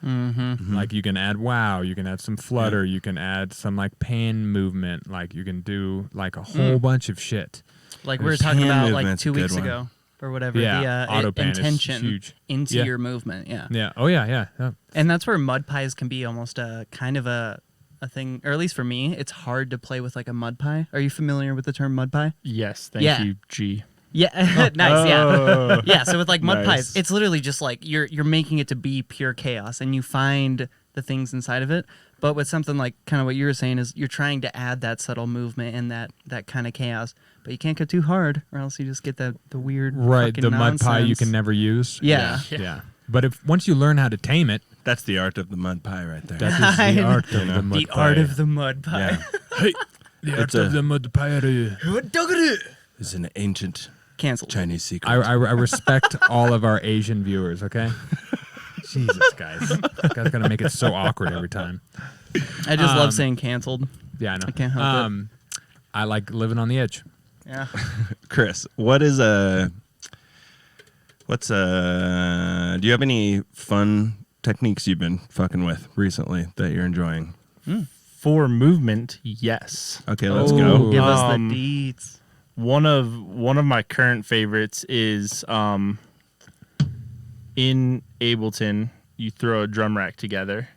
[SPEAKER 1] Like you can add wow, you can add some flutter, you can add some like pan movement, like you can do like a whole bunch of shit.
[SPEAKER 3] Like we were
[SPEAKER 2] There's
[SPEAKER 3] talking
[SPEAKER 2] hand
[SPEAKER 3] about like
[SPEAKER 2] movement's
[SPEAKER 3] 2
[SPEAKER 2] a good
[SPEAKER 3] weeks
[SPEAKER 2] one.
[SPEAKER 3] ago or whatever.
[SPEAKER 1] Yeah,
[SPEAKER 3] the
[SPEAKER 1] auto pan is
[SPEAKER 3] intention
[SPEAKER 1] huge.
[SPEAKER 3] into
[SPEAKER 1] Yeah.
[SPEAKER 3] your movement. Yeah.
[SPEAKER 1] Yeah. Oh yeah.
[SPEAKER 3] And that's where mud pies can be almost a kind of a thing, or at least for me, it's hard to play with like a mud pie. Are you familiar with the term mud pie?
[SPEAKER 4] Yes. Thank
[SPEAKER 3] Yeah.
[SPEAKER 4] you, G.
[SPEAKER 3] Yeah, nice. Yeah, yeah. So with like mud
[SPEAKER 2] Nice.
[SPEAKER 3] pies, it's literally just like you're making it to be pure chaos, and you find the things inside of it. But with something like kind of what you were saying is you're trying to add that subtle movement and that kind of chaos, but you can't go too hard, or else you just get the weird
[SPEAKER 1] Right.
[SPEAKER 3] fucking
[SPEAKER 1] The mud pie you
[SPEAKER 3] nonsense.
[SPEAKER 1] can never use.
[SPEAKER 3] Yeah.
[SPEAKER 1] Yeah. But if once you learn how to tame it,
[SPEAKER 2] That's the art of the mud pie right there.
[SPEAKER 1] that is the art of the mud
[SPEAKER 3] The
[SPEAKER 1] pie.
[SPEAKER 3] art of the mud pie.
[SPEAKER 2] Yeah.
[SPEAKER 1] Hey, the art
[SPEAKER 2] It's
[SPEAKER 1] of
[SPEAKER 2] a-
[SPEAKER 1] the mud pie.
[SPEAKER 2] It's an ancient
[SPEAKER 3] Cancelled.
[SPEAKER 2] Chinese secret.
[SPEAKER 1] I respect all of our Asian viewers, okay? Jesus, guys. Guys gotta make it so awkward every time.
[SPEAKER 3] I just love saying canceled.
[SPEAKER 1] Yeah, I know.
[SPEAKER 3] I can't help it.
[SPEAKER 1] I like living on the edge.
[SPEAKER 3] Yeah.
[SPEAKER 2] Chris, do you have any fun techniques you've been fucking with recently that you're enjoying?
[SPEAKER 4] For movement, yes.
[SPEAKER 2] Okay, let's
[SPEAKER 1] Oh.
[SPEAKER 2] go.
[SPEAKER 3] Give us the
[SPEAKER 4] Um,
[SPEAKER 3] deets.
[SPEAKER 4] One of my current favorites is in Ableton, you throw a drum rack together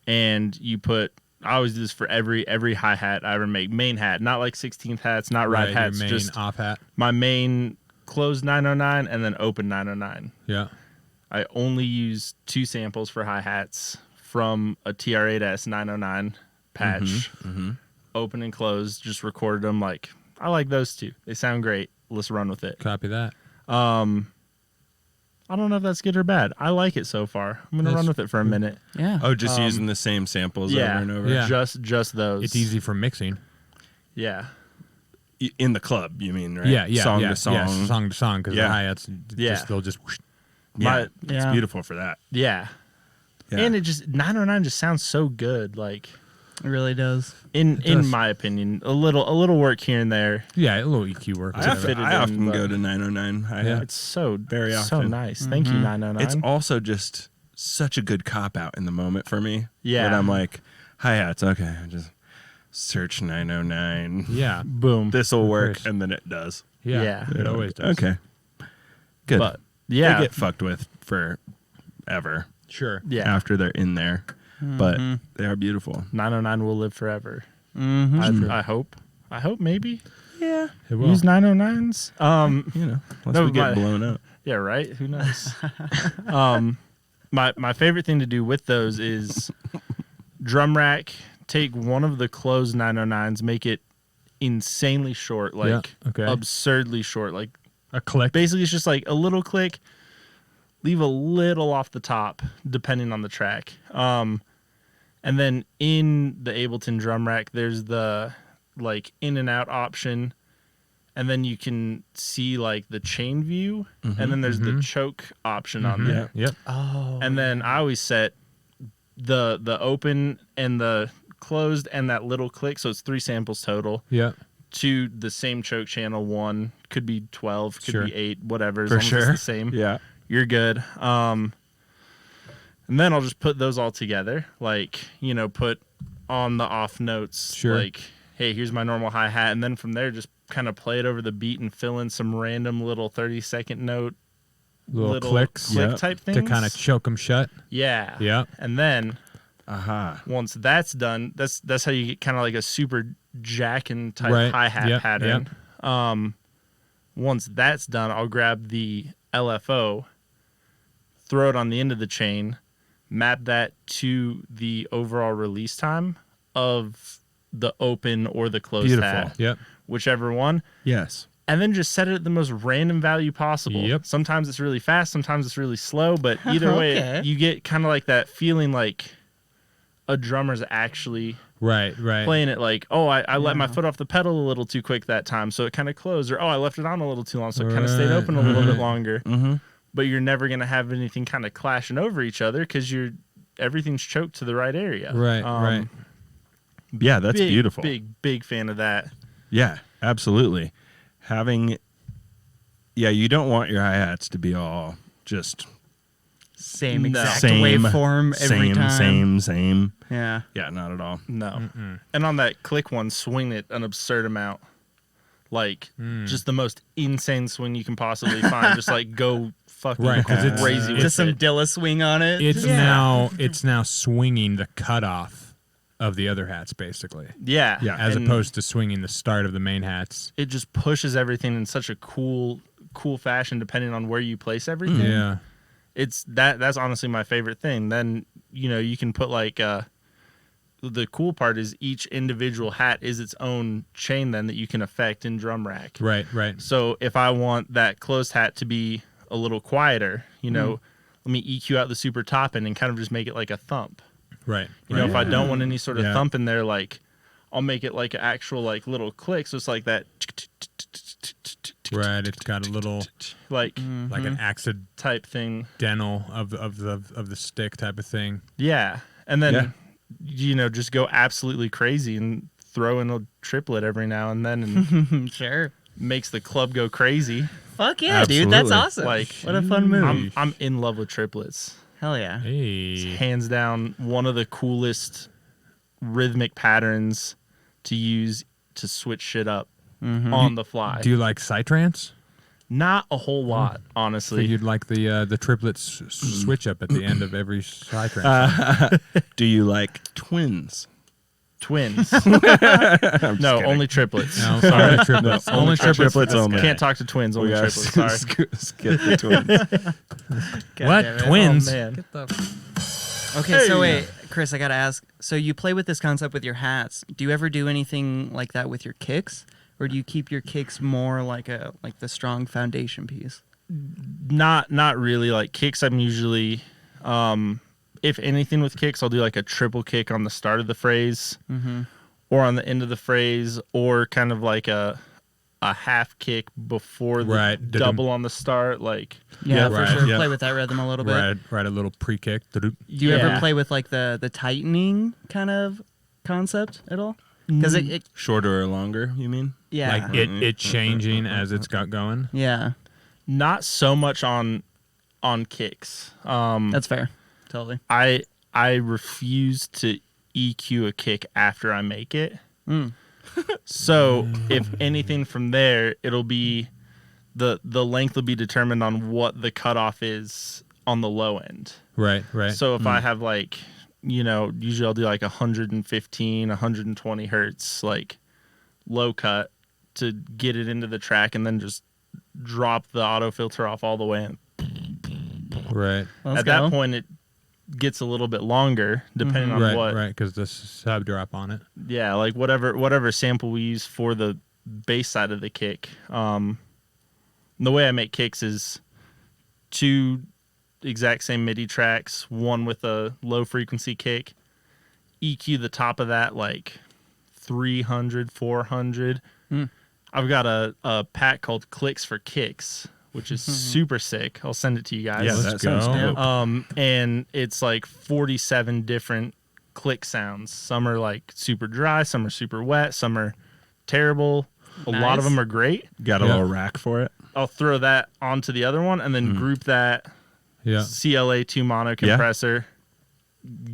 [SPEAKER 4] and you put, I always do this for every hi-hat I ever make, main hat, not like 16th hats, not ride hats,
[SPEAKER 1] your main
[SPEAKER 4] just
[SPEAKER 1] off hat.
[SPEAKER 4] my main closed 909 and then open 909.
[SPEAKER 1] Yeah.
[SPEAKER 4] I only use 2 samples for hi-hats from a TR-8S 909 patch. Open and closed, just recorded them. Like, I like those 2. They sound great. Let's run with it.
[SPEAKER 1] Copy that.
[SPEAKER 4] I don't know if that's good or bad. I like it so far. I'm going to run with it for a minute.
[SPEAKER 3] Yeah.
[SPEAKER 2] Oh, just using the same samples
[SPEAKER 4] Yeah.
[SPEAKER 2] over and over?
[SPEAKER 1] Yeah.
[SPEAKER 4] Just those.
[SPEAKER 1] It's easy for mixing.
[SPEAKER 4] Yeah.
[SPEAKER 2] In the club, you mean, right?
[SPEAKER 1] Yeah,
[SPEAKER 2] Song
[SPEAKER 1] yeah,
[SPEAKER 2] to song.
[SPEAKER 1] yeah, song to song, because
[SPEAKER 2] Yeah.
[SPEAKER 1] the hi-hats,
[SPEAKER 4] Yeah.
[SPEAKER 1] they'll just whoosh.
[SPEAKER 2] Yeah,
[SPEAKER 4] My-
[SPEAKER 2] it's
[SPEAKER 3] Yeah.
[SPEAKER 2] beautiful for that.
[SPEAKER 4] Yeah.
[SPEAKER 2] Yeah.
[SPEAKER 4] And it just 909 just sounds so good. Like
[SPEAKER 3] It really does.
[SPEAKER 4] in
[SPEAKER 1] does.
[SPEAKER 4] my opinion, a little work here and there.
[SPEAKER 1] Yeah, a little EQ work.
[SPEAKER 2] I
[SPEAKER 1] whatever.
[SPEAKER 4] fit it
[SPEAKER 2] often
[SPEAKER 4] in, but-
[SPEAKER 2] go to 909 hi-hat.
[SPEAKER 1] Yeah.
[SPEAKER 4] It's so
[SPEAKER 2] Very
[SPEAKER 4] so
[SPEAKER 2] often.
[SPEAKER 4] nice. Thank you 909.
[SPEAKER 2] It's also just such a good cop out in the moment for me.
[SPEAKER 4] Yeah.
[SPEAKER 2] When I'm like, hi-hats, okay, just search 909.
[SPEAKER 1] Yeah.
[SPEAKER 4] boom.
[SPEAKER 2] This'll work,
[SPEAKER 1] course.
[SPEAKER 2] and then it does.
[SPEAKER 1] Yeah.
[SPEAKER 4] Yeah.
[SPEAKER 1] It always does.
[SPEAKER 2] Okay. Good.
[SPEAKER 4] But yeah.
[SPEAKER 2] They get fucked with forever
[SPEAKER 1] Sure.
[SPEAKER 4] yeah.
[SPEAKER 2] after they're in there. But they are beautiful.
[SPEAKER 4] 909 will live forever.
[SPEAKER 3] Mm-hmm.
[SPEAKER 4] I hope. I hope maybe.
[SPEAKER 2] Yeah.
[SPEAKER 1] It will.
[SPEAKER 4] Use 909s.
[SPEAKER 2] You know, unless
[SPEAKER 4] No,
[SPEAKER 2] we get
[SPEAKER 4] but-
[SPEAKER 2] blown up.
[SPEAKER 4] Yeah, right? Who knows? My favorite thing to do with those is drum rack, take one of the closed 909s, make it insanely short, like absurdly short. Like
[SPEAKER 1] A click.
[SPEAKER 4] basically it's just like a little click, leave a little off the top, depending on the track. And then in the Ableton drum rack, there's the like in and out option. And then you can see like the chain view, and then there's the choke option on there.
[SPEAKER 1] Yep.
[SPEAKER 3] Oh.
[SPEAKER 4] And then I always set the open and the closed and that little click, so it's 3 samples total,
[SPEAKER 1] Yep.
[SPEAKER 4] to the same choke channel. 1 could be 12, could
[SPEAKER 1] Sure.
[SPEAKER 4] be 8, whatever. As
[SPEAKER 2] For
[SPEAKER 4] long as it's
[SPEAKER 2] sure.
[SPEAKER 4] the same.
[SPEAKER 2] Yeah.
[SPEAKER 4] You're good. And then I'll just put those all together, like, you know, put on the off notes,
[SPEAKER 1] Sure.
[SPEAKER 4] like, hey, here's my normal hi-hat, and then from there just kind of play it over the beat and fill in some random little 30-second note,
[SPEAKER 1] Little clicks.
[SPEAKER 4] click
[SPEAKER 2] Yep.
[SPEAKER 4] type things
[SPEAKER 1] To kind of choke them shut.
[SPEAKER 4] yeah.
[SPEAKER 1] Yep.
[SPEAKER 4] And then
[SPEAKER 2] Aha.
[SPEAKER 4] once that's done, that's how you get kind of like a super jacking type
[SPEAKER 1] Right.
[SPEAKER 4] hi-hat
[SPEAKER 1] Yep,
[SPEAKER 4] pattern. Once that's done, I'll grab the LFO, throw it on the end of the chain, map that to the overall release time of the open or the closed
[SPEAKER 2] Beautiful.
[SPEAKER 4] hat,
[SPEAKER 1] Yep.
[SPEAKER 4] whichever one,
[SPEAKER 2] Yes.
[SPEAKER 4] and then just set it at the most random value possible.
[SPEAKER 1] Yep.
[SPEAKER 4] Sometimes it's really fast, sometimes it's really slow, but either way,
[SPEAKER 3] Okay.
[SPEAKER 4] you get kind of like that feeling like a drummer's actually
[SPEAKER 1] Right. Right.
[SPEAKER 4] playing it like, oh, I let my foot off the pedal a little too quick that time, so it kind of closed, or oh, I left it on a little too long, so it kind of stayed
[SPEAKER 1] Right,
[SPEAKER 4] open a little bit
[SPEAKER 1] right.
[SPEAKER 4] longer.
[SPEAKER 2] Mm-hmm.
[SPEAKER 4] But you're never going to have anything kind of clashing over each other because everything's choked to the right area.
[SPEAKER 1] Right. Right.
[SPEAKER 2] Yeah, that's
[SPEAKER 4] big,
[SPEAKER 2] beautiful.
[SPEAKER 4] Big fan of that.
[SPEAKER 2] Yeah, absolutely. You don't want your hi-hats to be all just
[SPEAKER 3] Same
[SPEAKER 4] No.
[SPEAKER 3] exact
[SPEAKER 2] same
[SPEAKER 3] waveform every time.
[SPEAKER 2] same.
[SPEAKER 3] Yeah.
[SPEAKER 2] Yeah, not at all.
[SPEAKER 4] No. And on that click one, swing it an absurd amount. Like, just the most insane swing you can possibly find. Just like go fucking
[SPEAKER 1] Right, 'cause it's-
[SPEAKER 4] crazy with
[SPEAKER 3] Just some
[SPEAKER 4] it.
[SPEAKER 3] Dilla swing on it.
[SPEAKER 1] It's
[SPEAKER 3] Yeah.
[SPEAKER 1] now swinging the cutoff of the other hats, basically,
[SPEAKER 4] Yeah.
[SPEAKER 2] Yeah.
[SPEAKER 1] as
[SPEAKER 4] and
[SPEAKER 1] opposed to swinging the start of the main hats.
[SPEAKER 4] it just pushes everything in such a cool fashion depending on where you place everything.
[SPEAKER 1] Yeah.
[SPEAKER 4] It's that's honestly my favorite thing. Then, you know, you can put like the cool part is each individual hat is its own chain then that you can affect in drum rack.
[SPEAKER 1] Right. Right.
[SPEAKER 4] So if I want that closed hat to be a little quieter, you know, let me EQ out the super top end and kind of just make it like a thump.
[SPEAKER 1] Right.
[SPEAKER 4] You know, if I don't want any sort of
[SPEAKER 2] Yeah.
[SPEAKER 4] thump in there, like I'll make it like an actual like little click. So it's like that
[SPEAKER 1] Right. It's got a little
[SPEAKER 4] like
[SPEAKER 1] like an accidental
[SPEAKER 4] type thing.
[SPEAKER 1] of the stick type of thing.
[SPEAKER 4] Yeah. And then
[SPEAKER 2] Yeah.
[SPEAKER 4] you know, just go absolutely crazy and throw in a triplet every now and then and
[SPEAKER 3] Sure.
[SPEAKER 4] makes the club go crazy.
[SPEAKER 3] Fuck yeah, dude. That's
[SPEAKER 2] Absolutely.
[SPEAKER 3] awesome.
[SPEAKER 4] Like,
[SPEAKER 3] what a fun move.
[SPEAKER 4] I'm in love with triplets.
[SPEAKER 3] Hell yeah.
[SPEAKER 1] Hey.
[SPEAKER 4] Hands down one of the coolest rhythmic patterns to use to switch shit up on the fly.
[SPEAKER 1] Do you like psytrance?
[SPEAKER 4] Not a whole lot,
[SPEAKER 1] So
[SPEAKER 4] honestly.
[SPEAKER 1] you'd like the triplets switch up at the end of every psytrance.
[SPEAKER 2] Do you like twins?
[SPEAKER 4] Twins.
[SPEAKER 2] I'm
[SPEAKER 4] No,
[SPEAKER 2] just kidding.
[SPEAKER 4] only triplets.
[SPEAKER 1] No, sorry, triplets. Only triplets.
[SPEAKER 2] Triplets only.
[SPEAKER 4] Can't talk to twins,
[SPEAKER 2] We
[SPEAKER 4] only
[SPEAKER 2] gotta
[SPEAKER 4] triplets. Sorry.
[SPEAKER 2] skip the twins.
[SPEAKER 1] What?
[SPEAKER 3] damn it.
[SPEAKER 1] Twins?
[SPEAKER 4] Oh, man.
[SPEAKER 3] Okay, so wait, Chris, I gotta ask. So you play with this concept with your hats. Do you ever do anything like that with your kicks, or do you keep your kicks more like the strong foundation piece?
[SPEAKER 4] Not really. Like kicks, I'm usually, if anything with kicks, I'll do like a triple kick on the start of the phrase, or on the end of the phrase, or kind of like a half kick before the
[SPEAKER 1] Right.
[SPEAKER 4] double on the start. Like,
[SPEAKER 3] Yeah, for
[SPEAKER 1] right,
[SPEAKER 3] sure.
[SPEAKER 2] yeah.
[SPEAKER 3] Play with that rhythm a little bit.
[SPEAKER 1] Right, a little pre-kick.
[SPEAKER 3] Do you ever play with like the tightening kind of concept at all? Because it
[SPEAKER 2] Shorter or longer, you mean?
[SPEAKER 3] yeah,
[SPEAKER 1] Like it changing as it's got going.
[SPEAKER 3] yeah,
[SPEAKER 4] Not so much on kicks.
[SPEAKER 3] that's fair. Totally.
[SPEAKER 4] I refuse to EQ a kick after I make it. So if anything from there, it'll be the length will be determined on what the cutoff is on the low end.
[SPEAKER 1] Right.
[SPEAKER 4] So if I have like, you know, usually I'll do like 115, 120 hertz, like low cut to get it into the track and then just drop the auto filter off all the way. And
[SPEAKER 1] Right.
[SPEAKER 3] Let's
[SPEAKER 4] at
[SPEAKER 3] go.
[SPEAKER 4] that point, it gets a little bit longer depending on
[SPEAKER 1] Right.
[SPEAKER 4] what.
[SPEAKER 1] Right. Because the sub drop on it.
[SPEAKER 4] Yeah, like whatever sample we use for the bass side of the kick. The way I make kicks is 2 exact same MIDI tracks, one with a low frequency kick, EQ the top of that like 300, 400. I've got a pack called Clicks for Kicks, which is super sick. I'll send it to you guys.
[SPEAKER 2] Yeah,
[SPEAKER 1] Let's
[SPEAKER 2] that sounds
[SPEAKER 1] go.
[SPEAKER 2] dope.
[SPEAKER 4] And it's like 47 different click sounds. Some are like super dry, some are super wet, some are terrible. A lot of
[SPEAKER 3] Nice.
[SPEAKER 4] them are great.
[SPEAKER 2] Got a
[SPEAKER 1] Yeah.
[SPEAKER 2] little rack for it.
[SPEAKER 4] I'll throw that onto the other one and then group that
[SPEAKER 1] Yeah.
[SPEAKER 4] CLA2 mono compressor.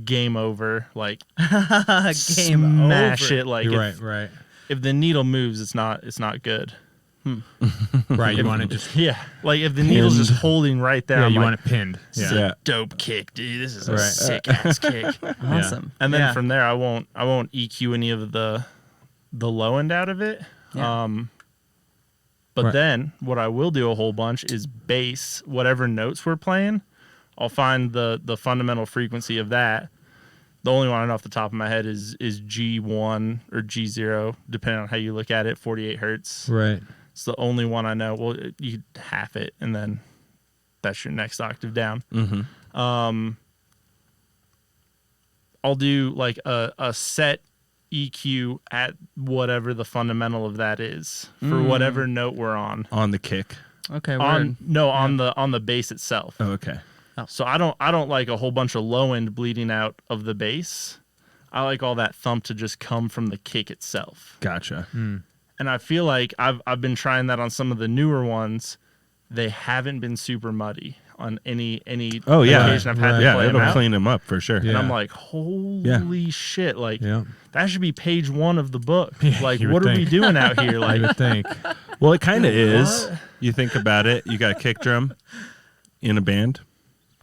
[SPEAKER 4] Game over. Like
[SPEAKER 3] Game
[SPEAKER 4] smash
[SPEAKER 3] over.
[SPEAKER 4] it. Like
[SPEAKER 1] You're
[SPEAKER 4] if,
[SPEAKER 1] right.
[SPEAKER 4] if the needle moves, it's not good.
[SPEAKER 1] Right. You want it just.
[SPEAKER 4] Yeah. Like if the needle's just holding right there,
[SPEAKER 1] Yeah.
[SPEAKER 4] I'm
[SPEAKER 1] You
[SPEAKER 4] like,
[SPEAKER 1] want it pinned.
[SPEAKER 4] this is
[SPEAKER 1] Yeah.
[SPEAKER 4] a dope kick, dude. This is a
[SPEAKER 1] Right.
[SPEAKER 4] sick ass kick.
[SPEAKER 3] Awesome.
[SPEAKER 4] And then
[SPEAKER 3] Yeah.
[SPEAKER 4] from there, I won't EQ any of the low end out of it.
[SPEAKER 3] Yeah.
[SPEAKER 4] But
[SPEAKER 1] Right.
[SPEAKER 4] then what I will do a whole bunch is bass whatever notes we're playing. I'll find the fundamental frequency of that. The only one I know off the top of my head is G1 or G0, depending on how you look at it. 48 hertz.
[SPEAKER 1] Right.
[SPEAKER 4] It's the only one I know. Well, you half it, and then that's your next octave down. I'll do like a set EQ at whatever the fundamental of that is for whatever note we're on.
[SPEAKER 2] On the kick.
[SPEAKER 3] Okay.
[SPEAKER 4] On
[SPEAKER 3] Word.
[SPEAKER 4] on the bass itself.
[SPEAKER 2] Oh, okay.
[SPEAKER 4] So I don't like a whole bunch of low end bleeding out of the bass. I like all that thump to just come from the kick itself.
[SPEAKER 2] Gotcha.
[SPEAKER 4] And I feel like I've been trying that on some of the newer ones. They haven't been super muddy on any
[SPEAKER 2] Oh, yeah.
[SPEAKER 4] occasion I've had
[SPEAKER 1] Right.
[SPEAKER 4] to
[SPEAKER 2] Yeah,
[SPEAKER 4] play them
[SPEAKER 2] it'll
[SPEAKER 4] out.
[SPEAKER 2] clean them up for sure.
[SPEAKER 1] Yeah.
[SPEAKER 4] And I'm like, holy shit! Like
[SPEAKER 1] Yeah.
[SPEAKER 4] that should be page 1 of the book.
[SPEAKER 1] Yeah,
[SPEAKER 4] Like,
[SPEAKER 1] you would
[SPEAKER 4] what are we
[SPEAKER 1] think.
[SPEAKER 4] doing out here?
[SPEAKER 1] I
[SPEAKER 4] Like,
[SPEAKER 1] would think.
[SPEAKER 2] Well, it kind of is. You think about it. You got a kick drum in a band.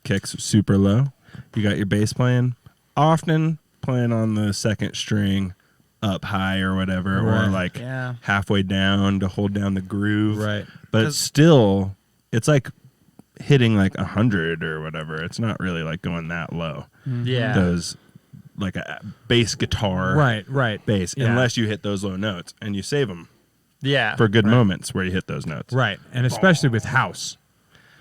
[SPEAKER 2] Kicks super low. You got your bass playing. Often playing on the second string up high or whatever.
[SPEAKER 1] Right.
[SPEAKER 2] Or like
[SPEAKER 3] Yeah.
[SPEAKER 2] halfway down to hold down the groove.
[SPEAKER 1] Right.
[SPEAKER 2] But still, it's like hitting like 100 or whatever. It's not really like going that low.
[SPEAKER 4] yeah,
[SPEAKER 2] Those like a bass guitar
[SPEAKER 1] Right. Right.
[SPEAKER 2] bass,
[SPEAKER 1] Yeah.
[SPEAKER 2] unless you hit those low notes and you save them
[SPEAKER 4] yeah.
[SPEAKER 2] for good moments where you hit those notes.
[SPEAKER 1] Right. And especially with house.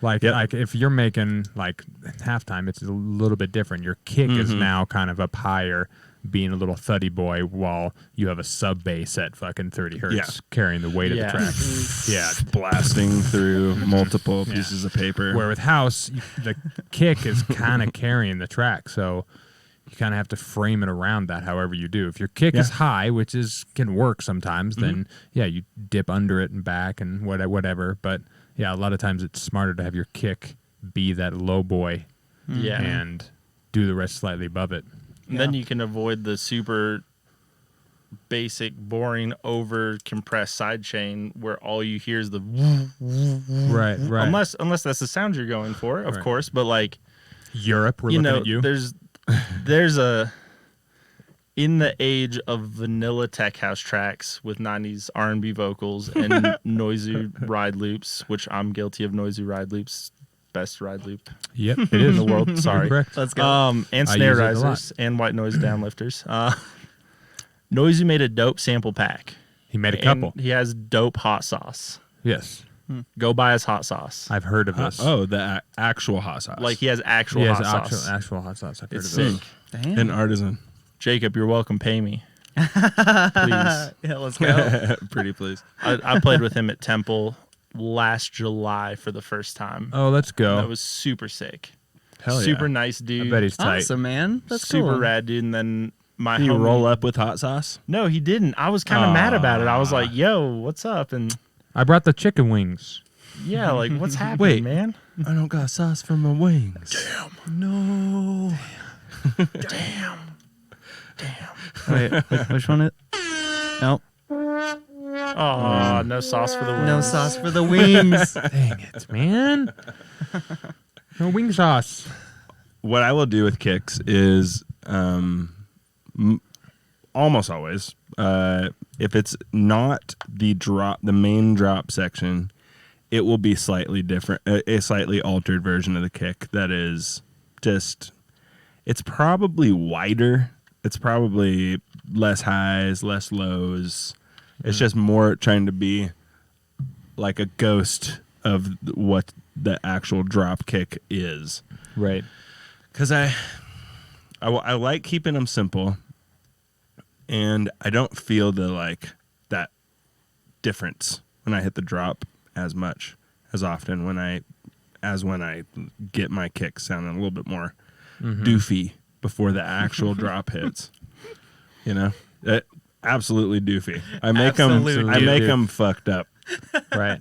[SPEAKER 1] Like,
[SPEAKER 2] Yep.
[SPEAKER 1] like if you're making like halftime, it's a little bit different. Your kick is now kind of up higher, being a little thuddy boy, while you have a sub bass at fucking 30 hertz
[SPEAKER 2] Yeah.
[SPEAKER 1] carrying the weight
[SPEAKER 4] Yeah.
[SPEAKER 1] of the track. Yeah.
[SPEAKER 2] Blasting through multiple pieces of paper.
[SPEAKER 1] Where with house, the kick is kind of carrying the track, so you kind of have to frame it around that. However you do, if your kick is high, which can work sometimes, then yeah, you dip under it and back and whatever. But yeah, a lot of times it's smarter to have your kick be that low boy
[SPEAKER 4] Yeah.
[SPEAKER 1] and do the rest slightly above it.
[SPEAKER 4] And then you can avoid the super basic, boring, over compressed sidechain where all you hear is the
[SPEAKER 1] Right, right.
[SPEAKER 4] unless that's the sound you're going for, of
[SPEAKER 1] Right.
[SPEAKER 4] course. But like,
[SPEAKER 1] Europe, we're
[SPEAKER 4] you
[SPEAKER 1] looking
[SPEAKER 4] know,
[SPEAKER 1] at you.
[SPEAKER 4] there's a in the age of vanilla tech house tracks with 90s R&B vocals and noisy ride loops, which I'm guilty of noisy ride loops. Best ride loop
[SPEAKER 1] Yep, it is
[SPEAKER 4] in the world. Sorry.
[SPEAKER 1] Correct.
[SPEAKER 3] Let's go.
[SPEAKER 4] And
[SPEAKER 1] I
[SPEAKER 4] snare
[SPEAKER 1] use it a lot.
[SPEAKER 4] risers and white noise downlifters. Noisy made a dope sample pack.
[SPEAKER 1] He made a
[SPEAKER 4] And
[SPEAKER 1] couple.
[SPEAKER 4] he has dope hot sauce.
[SPEAKER 1] Yes,
[SPEAKER 4] Go buy his hot sauce.
[SPEAKER 1] I've heard of this.
[SPEAKER 2] Oh, the actual hot sauce.
[SPEAKER 4] Like he has actual
[SPEAKER 1] he has
[SPEAKER 4] hot sauce.
[SPEAKER 1] actual hot sauce. I've heard
[SPEAKER 4] It's
[SPEAKER 1] of this.
[SPEAKER 4] sick.
[SPEAKER 3] Damn.
[SPEAKER 2] an artisan.
[SPEAKER 4] Jacob, you're welcome. Pay me, please.
[SPEAKER 3] Yeah, let's go.
[SPEAKER 2] Pretty please.
[SPEAKER 4] I played with him at Temple last July for the first time.
[SPEAKER 1] Oh, let's go.
[SPEAKER 4] That was super sick.
[SPEAKER 2] Hell yeah.
[SPEAKER 4] Super nice dude.
[SPEAKER 1] I bet he's tight.
[SPEAKER 3] Awesome, man. That's
[SPEAKER 4] super
[SPEAKER 3] cool.
[SPEAKER 4] rad dude. And then my
[SPEAKER 2] Can you
[SPEAKER 4] homie-
[SPEAKER 2] roll up with hot sauce?
[SPEAKER 4] No, he didn't. I was kind of mad about it. I was like, "Yo, what's up?" And
[SPEAKER 1] I brought the chicken wings.
[SPEAKER 4] yeah, like, what's happening,
[SPEAKER 2] Wait.
[SPEAKER 4] man?
[SPEAKER 2] I don't got sauce for my wings.
[SPEAKER 4] No.
[SPEAKER 3] Wait, which one? Nope.
[SPEAKER 4] Oh, no sauce for the wings.
[SPEAKER 3] No sauce for the wings.
[SPEAKER 1] Dang it, man. No wing sauce.
[SPEAKER 2] What I will do with kicks is almost always, if it's not the main drop section, it will be slightly different, a slightly altered version of the kick that is just, it's probably wider. It's probably less highs, less lows. It's just more trying to be like a ghost of what the actual drop kick is.
[SPEAKER 1] Right.
[SPEAKER 2] Because I like keeping them simple, and I don't feel the like that difference when I hit the drop as much as often when I get my kick sounding a little bit more doofy before the actual drop hits. You know, absolutely doofy. I make them fucked up.
[SPEAKER 1] Right.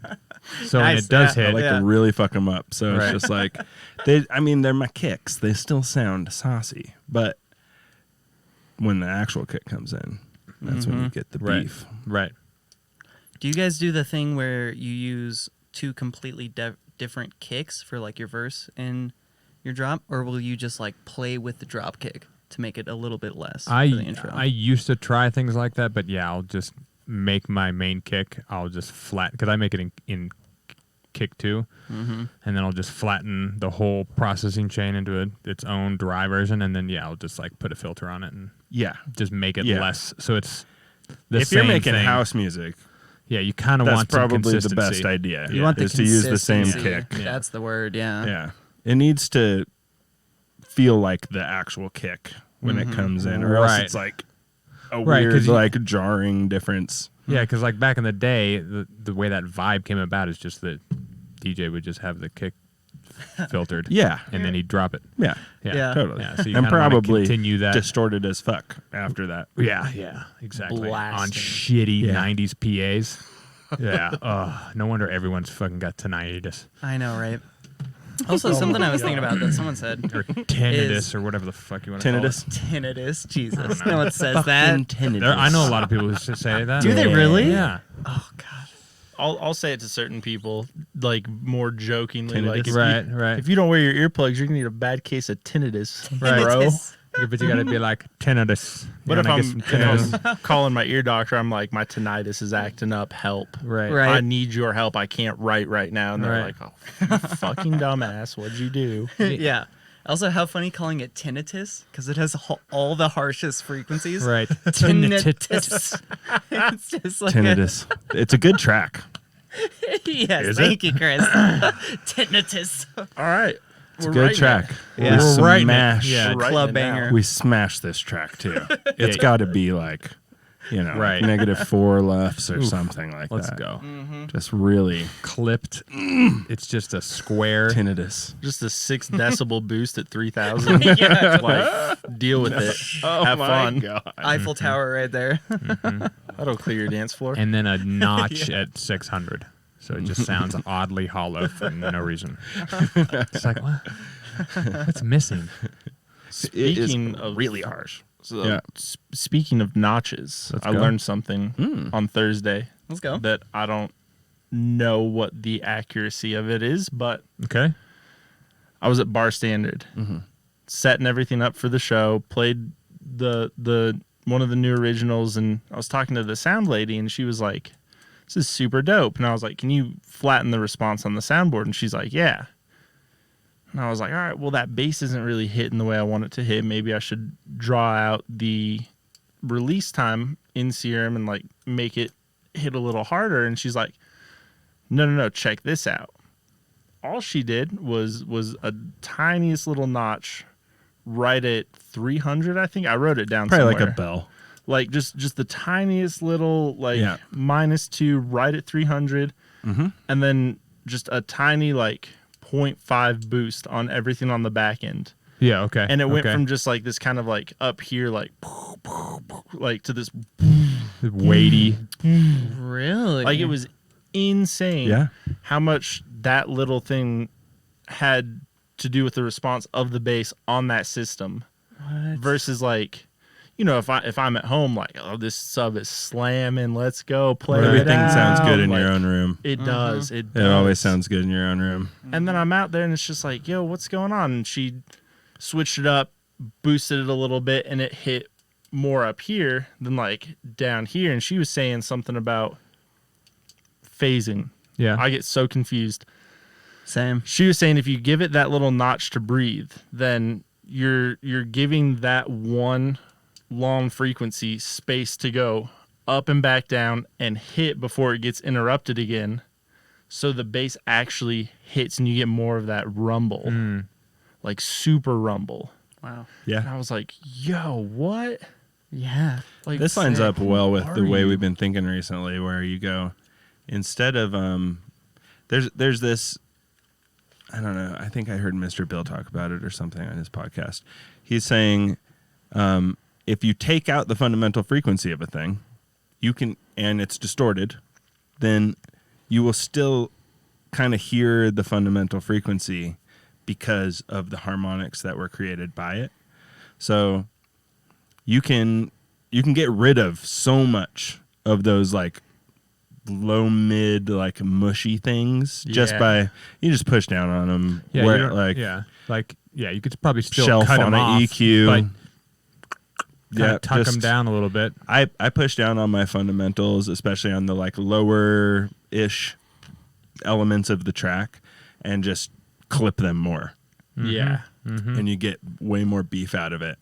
[SPEAKER 1] So when
[SPEAKER 3] Nice.
[SPEAKER 1] it does
[SPEAKER 3] Yeah.
[SPEAKER 2] I
[SPEAKER 1] hit,
[SPEAKER 2] like to really fuck them up. So
[SPEAKER 1] Right.
[SPEAKER 2] it's just like, they're my kicks. They still sound saucy, but when the actual kick comes in, that's when you get the
[SPEAKER 1] Right.
[SPEAKER 2] beef.
[SPEAKER 1] Right.
[SPEAKER 3] Do you guys do the thing where you use two completely different kicks for like your verse and your drop, or will you just like play with the drop kick to make it a little bit less for the intro?
[SPEAKER 1] I used to try things like that, but yeah, I'll just make my main kick. I'll just flatten, because I make it in kick 2, and then I'll just flatten the whole processing chain into its own dry version, and then I'll just like put a filter on it and
[SPEAKER 2] Yeah.
[SPEAKER 1] just make it
[SPEAKER 2] Yeah.
[SPEAKER 1] less. So it's the
[SPEAKER 2] If
[SPEAKER 1] same
[SPEAKER 2] you're making
[SPEAKER 1] thing.
[SPEAKER 2] house music,
[SPEAKER 1] Yeah, you kind of
[SPEAKER 2] that's
[SPEAKER 1] want some
[SPEAKER 2] probably the
[SPEAKER 1] consistency.
[SPEAKER 2] best idea.
[SPEAKER 3] You want the
[SPEAKER 2] is to use the same
[SPEAKER 3] consistency.
[SPEAKER 2] kick.
[SPEAKER 3] That's the word. Yeah.
[SPEAKER 2] Yeah. It needs to feel like the actual kick when it comes in, or else
[SPEAKER 1] Right.
[SPEAKER 2] it's like a
[SPEAKER 1] Right, 'cause
[SPEAKER 2] weird,
[SPEAKER 1] you-
[SPEAKER 2] like jarring difference.
[SPEAKER 1] Yeah, because like back in the day, the way that vibe came about is just that DJ would just have the kick filtered.
[SPEAKER 2] Yeah.
[SPEAKER 1] And then he'd drop it.
[SPEAKER 2] Yeah.
[SPEAKER 3] Yeah.
[SPEAKER 2] Totally.
[SPEAKER 1] Yeah, so you
[SPEAKER 2] and
[SPEAKER 1] kinda wanna
[SPEAKER 2] probably
[SPEAKER 1] continue that.
[SPEAKER 2] distorted as fuck after that.
[SPEAKER 1] Yeah, exactly. On
[SPEAKER 4] Blasting.
[SPEAKER 1] shitty
[SPEAKER 2] Yeah.
[SPEAKER 1] 90s PAs. Yeah. No wonder everyone's fucking got tinnitus
[SPEAKER 3] I know, right? Also, something I was thinking about that someone said.
[SPEAKER 1] or tinnitus or whatever the fuck you want to
[SPEAKER 2] Tinnitus.
[SPEAKER 3] Tinnitus. Jesus.
[SPEAKER 1] I don't know.
[SPEAKER 3] No one says that.
[SPEAKER 1] There, I know a lot of people who just say that.
[SPEAKER 3] Do they really?
[SPEAKER 1] Yeah.
[SPEAKER 3] Oh, God.
[SPEAKER 4] I'll say it to certain people, like more jokingly,
[SPEAKER 2] Tinnitus.
[SPEAKER 4] like if
[SPEAKER 1] Right,
[SPEAKER 4] you,
[SPEAKER 1] right.
[SPEAKER 4] if you don't wear your earplugs, you're gonna need a bad case of tinnitus,
[SPEAKER 1] Right.
[SPEAKER 4] bro.
[SPEAKER 3] Tinnitus.
[SPEAKER 1] Yeah, but you got to be like tinnitus.
[SPEAKER 4] What
[SPEAKER 1] You
[SPEAKER 4] if
[SPEAKER 1] wanna
[SPEAKER 4] I'm,
[SPEAKER 1] get some tinnitus?
[SPEAKER 4] calling my ear doctor? I'm like, my tinnitus is acting up. Help!
[SPEAKER 1] Right.
[SPEAKER 3] Right.
[SPEAKER 4] I need your help. I can't write right now. And they're
[SPEAKER 1] Right.
[SPEAKER 4] like, oh, you fucking dumbass. What'd you do?
[SPEAKER 3] Yeah. Also, how funny calling it tinnitus because it has all the harshest frequencies.
[SPEAKER 1] Right.
[SPEAKER 3] Tinnitus. It's just like
[SPEAKER 2] Tinnitus. It's a good track.
[SPEAKER 3] yes,
[SPEAKER 1] Is
[SPEAKER 3] thank you, Chris. Tinnitus.
[SPEAKER 4] All right.
[SPEAKER 2] It's a good track.
[SPEAKER 3] Yeah.
[SPEAKER 1] We're
[SPEAKER 2] We
[SPEAKER 1] writing it.
[SPEAKER 2] smash.
[SPEAKER 1] Yeah.
[SPEAKER 4] Right
[SPEAKER 3] Club
[SPEAKER 4] now.
[SPEAKER 3] banger.
[SPEAKER 2] We smash this track too. It's got to be like,
[SPEAKER 1] Right.
[SPEAKER 2] -4 lefts or something like
[SPEAKER 1] Let's
[SPEAKER 2] that.
[SPEAKER 1] go.
[SPEAKER 2] Just really
[SPEAKER 1] Clipped. It's just a square.
[SPEAKER 2] tinnitus.
[SPEAKER 4] Just a 6 decibel boost at 3,000.
[SPEAKER 3] Yeah.
[SPEAKER 4] Like, deal with it. Have fun.
[SPEAKER 2] God.
[SPEAKER 3] Eiffel Tower right there.
[SPEAKER 4] That'll clear your dance floor.
[SPEAKER 1] And then a notch at 600. So it just sounds oddly hollow for no reason. It's like, what? What's missing?
[SPEAKER 4] Speaking of
[SPEAKER 2] really harsh.
[SPEAKER 4] So,
[SPEAKER 2] Yeah.
[SPEAKER 4] speaking of notches,
[SPEAKER 1] Let's
[SPEAKER 4] I
[SPEAKER 1] go.
[SPEAKER 4] learned something on Thursday
[SPEAKER 3] Let's go.
[SPEAKER 4] that I don't know what the accuracy of it is, but
[SPEAKER 1] Okay.
[SPEAKER 4] I was at Bar Standard, setting everything up for the show, played the one of the new originals, and I was talking to the sound lady, and she was like, "This is super dope," and I was like, "Can you flatten the response on the soundboard?" And she's like, "Yeah." And I was like, all right, well, that bass isn't really hitting the way I want it to hit. Maybe I should draw out the release time in Serum and like make it hit a little harder. And she's like, no, check this out. All she did was a tiniest little notch right at 300, I think. I wrote it down
[SPEAKER 2] Probably
[SPEAKER 4] somewhere.
[SPEAKER 2] like a bell.
[SPEAKER 4] Like just the tiniest little like
[SPEAKER 2] Yeah.
[SPEAKER 4] -2 right at 300. And then just a tiny like 0.5 boost on everything on the back end.
[SPEAKER 1] Yeah, okay.
[SPEAKER 4] And it went
[SPEAKER 1] okay.
[SPEAKER 4] from just like this kind of like up here like to this
[SPEAKER 1] weighty.
[SPEAKER 3] Really?
[SPEAKER 4] like it was insane
[SPEAKER 2] Yeah.
[SPEAKER 4] how much that little thing had to do with the response of the bass on that system versus like if I'm at home like, oh, this sub is slamming, let's go play it
[SPEAKER 2] Everything sounds
[SPEAKER 4] out.
[SPEAKER 2] good in
[SPEAKER 4] Like,
[SPEAKER 2] your own room.
[SPEAKER 4] it does
[SPEAKER 2] It always sounds good in your own room.
[SPEAKER 4] And then I'm out there and it's just like, yo, what's going on? And she switched it up, boosted it a little bit, and it hit more up here than like down here. And she was saying something about phasing.
[SPEAKER 1] Yeah.
[SPEAKER 4] I get so confused.
[SPEAKER 3] Same.
[SPEAKER 4] She was saying if you give it that little notch to breathe, then you're giving that one long frequency space to go up and back down and hit before it gets interrupted again. So the bass actually hits and you get more of that rumble. Like super rumble.
[SPEAKER 3] Wow.
[SPEAKER 4] And
[SPEAKER 2] Yeah.
[SPEAKER 4] I was like, yo, what?
[SPEAKER 3] Yeah.
[SPEAKER 4] Like
[SPEAKER 2] This lines up well with
[SPEAKER 4] are
[SPEAKER 2] the way
[SPEAKER 4] you?
[SPEAKER 2] we've been thinking recently, where you go, instead of there's this, I don't know, I think I heard Mr. Bill talk about it or something on his podcast. He's saying, if you take out the fundamental frequency of a thing, you can, and it's distorted, then you will still kind of hear the fundamental frequency because of the harmonics that were created by it. So you can get rid of so much of those like low mid like mushy things just
[SPEAKER 4] Yeah.
[SPEAKER 2] by you just push down on them.
[SPEAKER 1] Yeah,
[SPEAKER 2] where,
[SPEAKER 1] you don't- you could probably still
[SPEAKER 2] shelf
[SPEAKER 1] cut
[SPEAKER 2] on
[SPEAKER 1] them
[SPEAKER 2] an
[SPEAKER 1] off,
[SPEAKER 2] EQ.
[SPEAKER 1] but
[SPEAKER 2] Yeah,
[SPEAKER 1] tuck them
[SPEAKER 2] just-
[SPEAKER 1] down a little bit.
[SPEAKER 2] I push down on my fundamentals, especially on the like lower ish elements of the track, and just clip them more,
[SPEAKER 4] Yeah.
[SPEAKER 2] and you get way more beef out of it.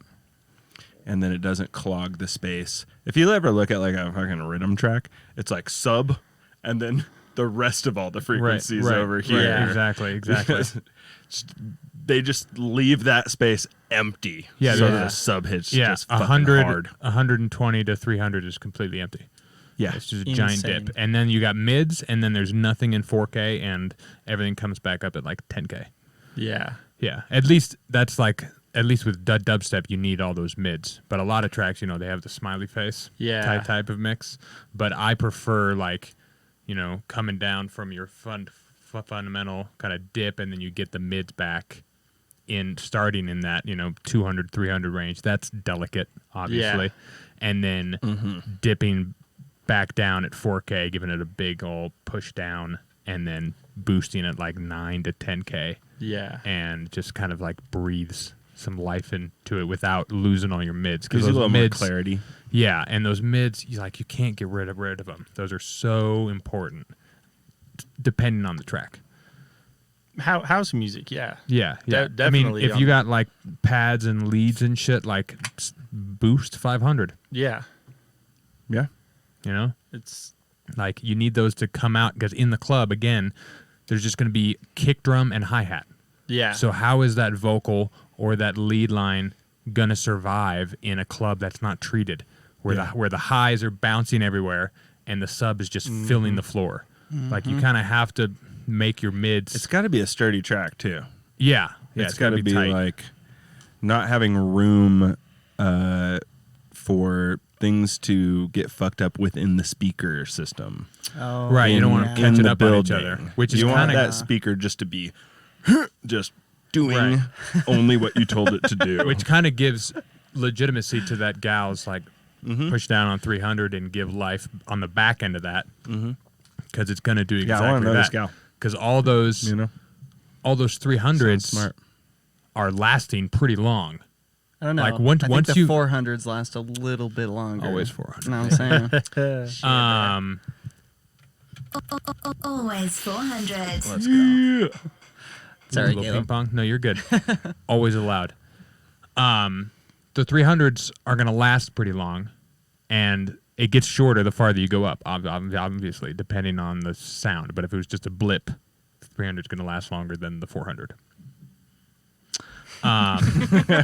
[SPEAKER 2] And then it doesn't clog the space. If you ever look at like a fucking rhythm track, it's like sub, and then the rest of all the frequencies over here.
[SPEAKER 1] Right, exactly.
[SPEAKER 2] They just leave that space empty.
[SPEAKER 1] Yeah,
[SPEAKER 2] so
[SPEAKER 1] yeah.
[SPEAKER 2] the sub hits
[SPEAKER 1] Yeah,
[SPEAKER 2] just fucking hard.
[SPEAKER 1] 120 to 300 is completely empty.
[SPEAKER 2] Yeah,
[SPEAKER 1] It's just a giant
[SPEAKER 3] Insane.
[SPEAKER 1] dip. And then you got mids, and then there's nothing in 4K, and everything comes back up at like 10K.
[SPEAKER 4] Yeah.
[SPEAKER 1] Yeah, at least that's like, at least with dubstep, you need all those mids. But a lot of tracks, they have the smiley face
[SPEAKER 4] Yeah.
[SPEAKER 1] type of mix. But I prefer like, coming down from your fundamental kind of dip, and then you get the mids back in starting in that 200 300 range. That's delicate, obviously.
[SPEAKER 4] Yeah.
[SPEAKER 1] And then dipping back down at 4K, giving it a big old push down, and then boosting at like 9 to 10K,
[SPEAKER 4] Yeah.
[SPEAKER 1] and just kind of like breathes some life into it without losing all your mids.
[SPEAKER 2] gives you a little more clarity.
[SPEAKER 1] Yeah, and those mids, you can't get rid of them. Those are so important, depending on the track.
[SPEAKER 4] House music, yeah.
[SPEAKER 1] Yeah.
[SPEAKER 4] Definitely
[SPEAKER 1] if you got like pads and leads and shit, like boost 500.
[SPEAKER 4] Yeah.
[SPEAKER 2] Yeah.
[SPEAKER 4] It's
[SPEAKER 1] Like you need those to come out, because in the club, again, there's just going to be kick drum and hi-hat.
[SPEAKER 4] yeah.
[SPEAKER 1] So how is that vocal or that lead line going to survive in a club that's not treated, where the highs are bouncing everywhere and the sub is just filling the floor? Like you kind of have to make your mids.
[SPEAKER 2] It's got to be a sturdy track too.
[SPEAKER 1] Yeah,
[SPEAKER 2] It's
[SPEAKER 1] gotta
[SPEAKER 2] got to be
[SPEAKER 1] tight.
[SPEAKER 2] like not having room for things to get fucked up within the speaker system.
[SPEAKER 3] Oh,
[SPEAKER 1] Right, you don't want
[SPEAKER 3] yeah.
[SPEAKER 1] to catch
[SPEAKER 2] in
[SPEAKER 1] it
[SPEAKER 2] the
[SPEAKER 1] up on each
[SPEAKER 2] building.
[SPEAKER 1] other, which is
[SPEAKER 2] you want
[SPEAKER 1] kind
[SPEAKER 2] that
[SPEAKER 1] of
[SPEAKER 2] speaker just to be just doing
[SPEAKER 1] Right.
[SPEAKER 2] only what you told it to do.
[SPEAKER 1] which kind of gives legitimacy to that gal's like push down on 300 and give life on the back end of that, because it's going to do
[SPEAKER 2] I
[SPEAKER 1] exactly
[SPEAKER 2] wanna know
[SPEAKER 1] that.
[SPEAKER 2] this gal.
[SPEAKER 1] Because all those all those 300s
[SPEAKER 2] smart.
[SPEAKER 1] are lasting pretty long.
[SPEAKER 3] I don't know.
[SPEAKER 1] Like, once
[SPEAKER 3] I think the
[SPEAKER 1] you-
[SPEAKER 3] 400s last a little bit longer.
[SPEAKER 1] Always 400.
[SPEAKER 3] You know what I'm saying?
[SPEAKER 5] Always 400.
[SPEAKER 1] Let's go.
[SPEAKER 3] Sorry,
[SPEAKER 1] Little
[SPEAKER 3] Caleb.
[SPEAKER 1] ping pong. No, you're good. Always allowed. The 300s are going to last pretty long, and it gets shorter the farther you go up, obviously, depending on the sound. But if it was just a blip, the 300 is going to last longer than the 400.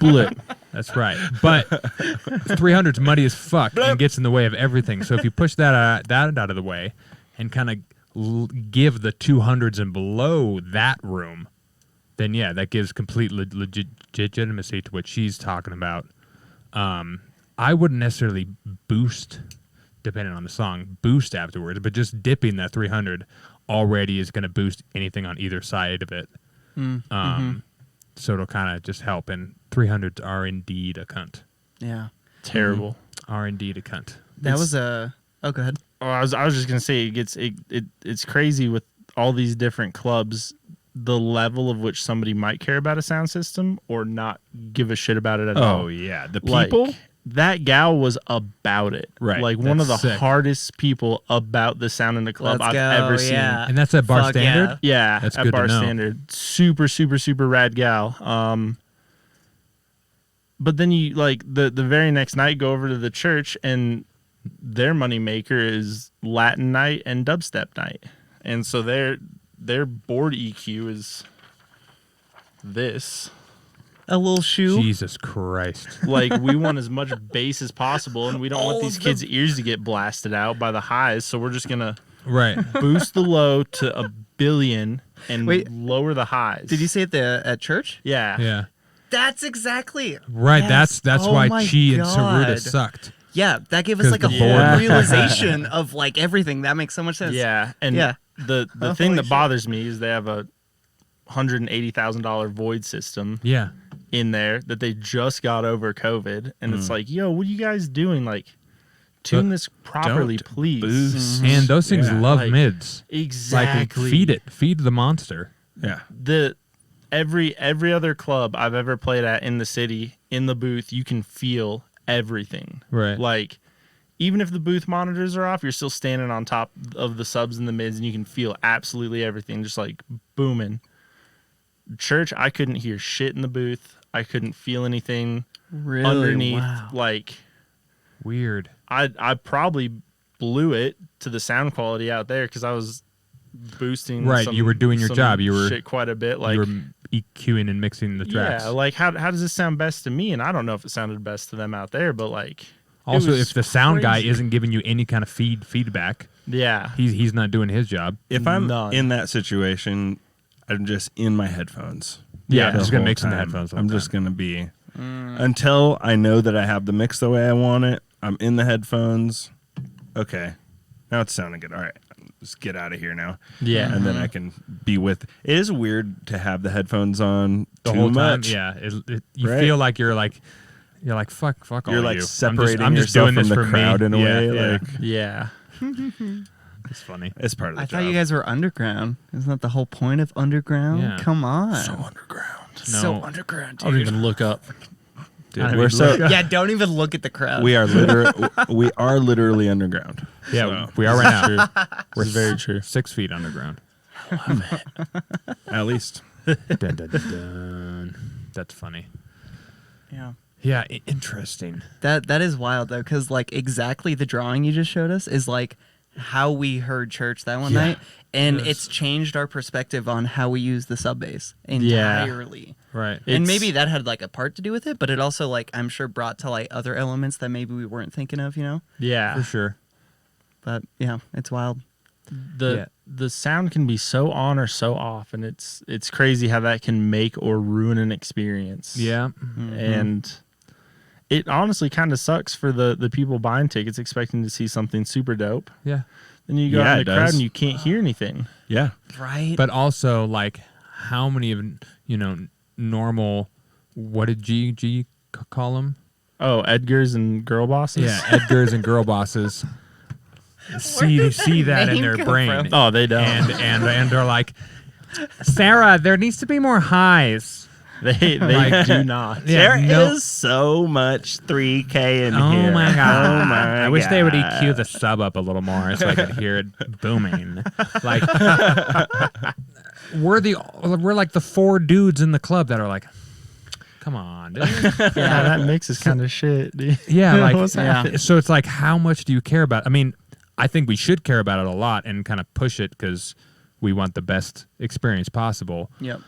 [SPEAKER 4] blip.
[SPEAKER 1] That's right. But 300's muddy as fuck and gets in the way of everything. So if you push that out of the way and kind of give the 200s and below that room, then yeah, that gives complete legitimacy to what she's talking about. I wouldn't necessarily boost, depending on the song, boost afterwards, but just dipping that 300 already is going to boost anything on either side of it. So it'll kind of just help. And 300s are indeed a cunt.
[SPEAKER 3] Yeah.
[SPEAKER 4] Terrible.
[SPEAKER 1] Are indeed a cunt.
[SPEAKER 3] That was a. Oh, go ahead.
[SPEAKER 4] Oh, I was just gonna say it's crazy with all these different clubs, the level of which somebody might care about a sound system or not give a shit about it at all.
[SPEAKER 2] Oh yeah, the
[SPEAKER 4] Like,
[SPEAKER 2] people.
[SPEAKER 4] that gal was about it.
[SPEAKER 2] Right.
[SPEAKER 4] Like one of the
[SPEAKER 1] That's sick.
[SPEAKER 4] hardest people about the sound in the club
[SPEAKER 3] Let's
[SPEAKER 4] I've
[SPEAKER 3] go,
[SPEAKER 4] ever
[SPEAKER 3] yeah.
[SPEAKER 4] seen.
[SPEAKER 1] And that's at Bar
[SPEAKER 3] Fuck
[SPEAKER 1] Standard?
[SPEAKER 4] Yeah,
[SPEAKER 1] That's
[SPEAKER 4] at
[SPEAKER 1] good to
[SPEAKER 4] Bar
[SPEAKER 1] know.
[SPEAKER 4] Standard. Super, super, super rad gal. But then you like the very next night go over to the church and their moneymaker is Latin night and dubstep night. And so their board EQ is this.
[SPEAKER 3] A little shoe.
[SPEAKER 1] Jesus Christ.
[SPEAKER 4] Like we want as much bass as possible and we don't want these kids' ears to get blasted out by the highs, so we're just gonna
[SPEAKER 1] Right.
[SPEAKER 4] boost the low to 1 billion and
[SPEAKER 3] Wait,
[SPEAKER 4] lower the highs.
[SPEAKER 3] Did you say it at church?
[SPEAKER 4] Yeah.
[SPEAKER 1] Yeah.
[SPEAKER 3] That's exactly it.
[SPEAKER 1] Right.
[SPEAKER 3] Yes.
[SPEAKER 1] That's
[SPEAKER 3] Oh
[SPEAKER 1] why
[SPEAKER 3] my
[SPEAKER 1] Chi and
[SPEAKER 3] God.
[SPEAKER 1] Saruta sucked.
[SPEAKER 3] Yeah, that gave us
[SPEAKER 1] 'Cause
[SPEAKER 3] like a
[SPEAKER 1] the
[SPEAKER 3] whole
[SPEAKER 4] board-
[SPEAKER 3] realization of like everything. That makes so much sense.
[SPEAKER 4] Yeah. And
[SPEAKER 3] Yeah.
[SPEAKER 4] the
[SPEAKER 3] Holy
[SPEAKER 4] thing that
[SPEAKER 3] shit.
[SPEAKER 4] bothers me is they have a $180,000 void system
[SPEAKER 1] Yeah.
[SPEAKER 4] in there that they just got over COVID. And it's like, yo, what are you guys doing? Like, tune this properly,
[SPEAKER 2] don't
[SPEAKER 4] please.
[SPEAKER 2] boost.
[SPEAKER 1] And those things
[SPEAKER 2] Yeah.
[SPEAKER 1] love
[SPEAKER 4] Like,
[SPEAKER 1] mids.
[SPEAKER 4] Exactly.
[SPEAKER 1] Like feed it. Feed the monster.
[SPEAKER 2] Yeah.
[SPEAKER 4] Every other club I've ever played at in the city, in the booth, you can feel everything.
[SPEAKER 1] Right.
[SPEAKER 4] Like, even if the booth monitors are off, you're still standing on top of the subs and the mids, and you can feel absolutely everything, just like booming. Church, I couldn't hear shit in the booth. I couldn't feel anything
[SPEAKER 3] Really?
[SPEAKER 4] underneath.
[SPEAKER 3] Wow.
[SPEAKER 4] Like,
[SPEAKER 1] Weird.
[SPEAKER 4] I probably blew it to the sound quality out there because I was boosting.
[SPEAKER 1] Right, you were doing your
[SPEAKER 4] some
[SPEAKER 1] job. You were-
[SPEAKER 4] shit quite a bit. Like,
[SPEAKER 1] you were EQing and mixing the tracks.
[SPEAKER 4] yeah, like how does this sound best to me? And I don't know if it sounded best to them out there, but like, it
[SPEAKER 1] Also,
[SPEAKER 4] was
[SPEAKER 1] if the sound guy
[SPEAKER 4] crazy.
[SPEAKER 1] isn't giving you any kind of feedback,
[SPEAKER 4] yeah,
[SPEAKER 1] he's not doing his job.
[SPEAKER 2] If I'm
[SPEAKER 4] None.
[SPEAKER 2] in that situation, I'm just in my headphones.
[SPEAKER 1] Yeah,
[SPEAKER 2] the
[SPEAKER 1] just gonna
[SPEAKER 2] whole
[SPEAKER 1] mix in the
[SPEAKER 2] time.
[SPEAKER 1] headphones the
[SPEAKER 2] I'm
[SPEAKER 1] whole
[SPEAKER 2] just gonna be until I know that I have the mix the way I want it. I'm in the headphones. Okay, now it's sounding good. All right, just get out of here now.
[SPEAKER 4] yeah.
[SPEAKER 2] And then I can be with. It is weird to have the headphones on
[SPEAKER 1] The
[SPEAKER 2] too
[SPEAKER 1] whole
[SPEAKER 2] much.
[SPEAKER 1] time. Yeah, you
[SPEAKER 2] Right.
[SPEAKER 1] feel like you're like fuck all
[SPEAKER 2] You're
[SPEAKER 1] you.
[SPEAKER 2] like
[SPEAKER 1] I'm
[SPEAKER 2] separating
[SPEAKER 1] I'm just
[SPEAKER 2] yourself
[SPEAKER 1] doing this
[SPEAKER 2] from the
[SPEAKER 1] for
[SPEAKER 2] crowd
[SPEAKER 1] me.
[SPEAKER 2] in a
[SPEAKER 1] Yeah,
[SPEAKER 2] way.
[SPEAKER 1] yeah.
[SPEAKER 2] Like
[SPEAKER 4] Yeah.
[SPEAKER 1] It's funny.
[SPEAKER 2] it's part of the
[SPEAKER 3] I
[SPEAKER 2] job.
[SPEAKER 3] thought you guys were underground. Isn't that the whole point of underground?
[SPEAKER 1] Yeah.
[SPEAKER 3] Come on.
[SPEAKER 2] underground.
[SPEAKER 3] So
[SPEAKER 1] No.
[SPEAKER 3] underground,
[SPEAKER 4] I don't
[SPEAKER 3] dude.
[SPEAKER 4] even look up.
[SPEAKER 1] Dude,
[SPEAKER 2] We're so
[SPEAKER 3] Yeah, don't even look at the crowd.
[SPEAKER 2] we are we are literally underground.
[SPEAKER 1] yeah,
[SPEAKER 2] So,
[SPEAKER 1] we are right now.
[SPEAKER 4] We're very true.
[SPEAKER 1] 6 feet underground.
[SPEAKER 2] at least.
[SPEAKER 1] Dun, dun, dun, dun. That's funny.
[SPEAKER 3] Yeah.
[SPEAKER 1] Yeah, interesting.
[SPEAKER 3] That is wild though, because like exactly the drawing you just showed us is like how we heard church that one
[SPEAKER 1] Yeah.
[SPEAKER 3] night, and
[SPEAKER 1] Yes.
[SPEAKER 3] it's changed our perspective on how we use the sub bass
[SPEAKER 4] Yeah.
[SPEAKER 3] entirely.
[SPEAKER 1] Right.
[SPEAKER 3] And
[SPEAKER 4] It's-
[SPEAKER 3] maybe that had like a part to do with it, but it also like I'm sure brought to light other elements that maybe we weren't thinking of, you know.
[SPEAKER 4] Yeah.
[SPEAKER 1] For sure.
[SPEAKER 3] But yeah, it's wild.
[SPEAKER 4] The sound can be so on or so off, and it's crazy how that can make or ruin an experience.
[SPEAKER 1] Yeah.
[SPEAKER 4] And it honestly kind of sucks for the people buying tickets expecting to see something super dope.
[SPEAKER 1] Yeah.
[SPEAKER 4] Then you go
[SPEAKER 2] Yeah,
[SPEAKER 4] out in
[SPEAKER 2] it
[SPEAKER 4] the crowd
[SPEAKER 2] does.
[SPEAKER 4] and you can't hear anything.
[SPEAKER 2] Yeah.
[SPEAKER 3] Right.
[SPEAKER 1] But also, like, how many of normal? What did G call them?
[SPEAKER 4] Oh, Edgar's and girl bosses.
[SPEAKER 1] Yeah, Edgars and girl bosses. See that in
[SPEAKER 3] name
[SPEAKER 1] their
[SPEAKER 3] come
[SPEAKER 1] brain,
[SPEAKER 3] from?
[SPEAKER 4] Oh, they don't.
[SPEAKER 1] and they're like, Sarah, there needs to be more highs.
[SPEAKER 4] they
[SPEAKER 1] Like-
[SPEAKER 4] do not.
[SPEAKER 1] Yeah,
[SPEAKER 2] There
[SPEAKER 1] no-
[SPEAKER 2] is so much 3K in
[SPEAKER 1] Oh
[SPEAKER 2] here.
[SPEAKER 1] my god!
[SPEAKER 2] Oh my
[SPEAKER 1] I wish they would
[SPEAKER 2] God.
[SPEAKER 1] EQ the sub up a little more so I could hear it booming. Like we're like the 4 dudes in the club that are like, come on, dude.
[SPEAKER 4] Yeah, that mix is kind of shit, dude.
[SPEAKER 1] Yeah, like
[SPEAKER 4] What's happening?
[SPEAKER 1] so it's like, how much do you care about? I mean, I think we should care about it a lot and kind of push it because we want the best experience possible.
[SPEAKER 3] Yep.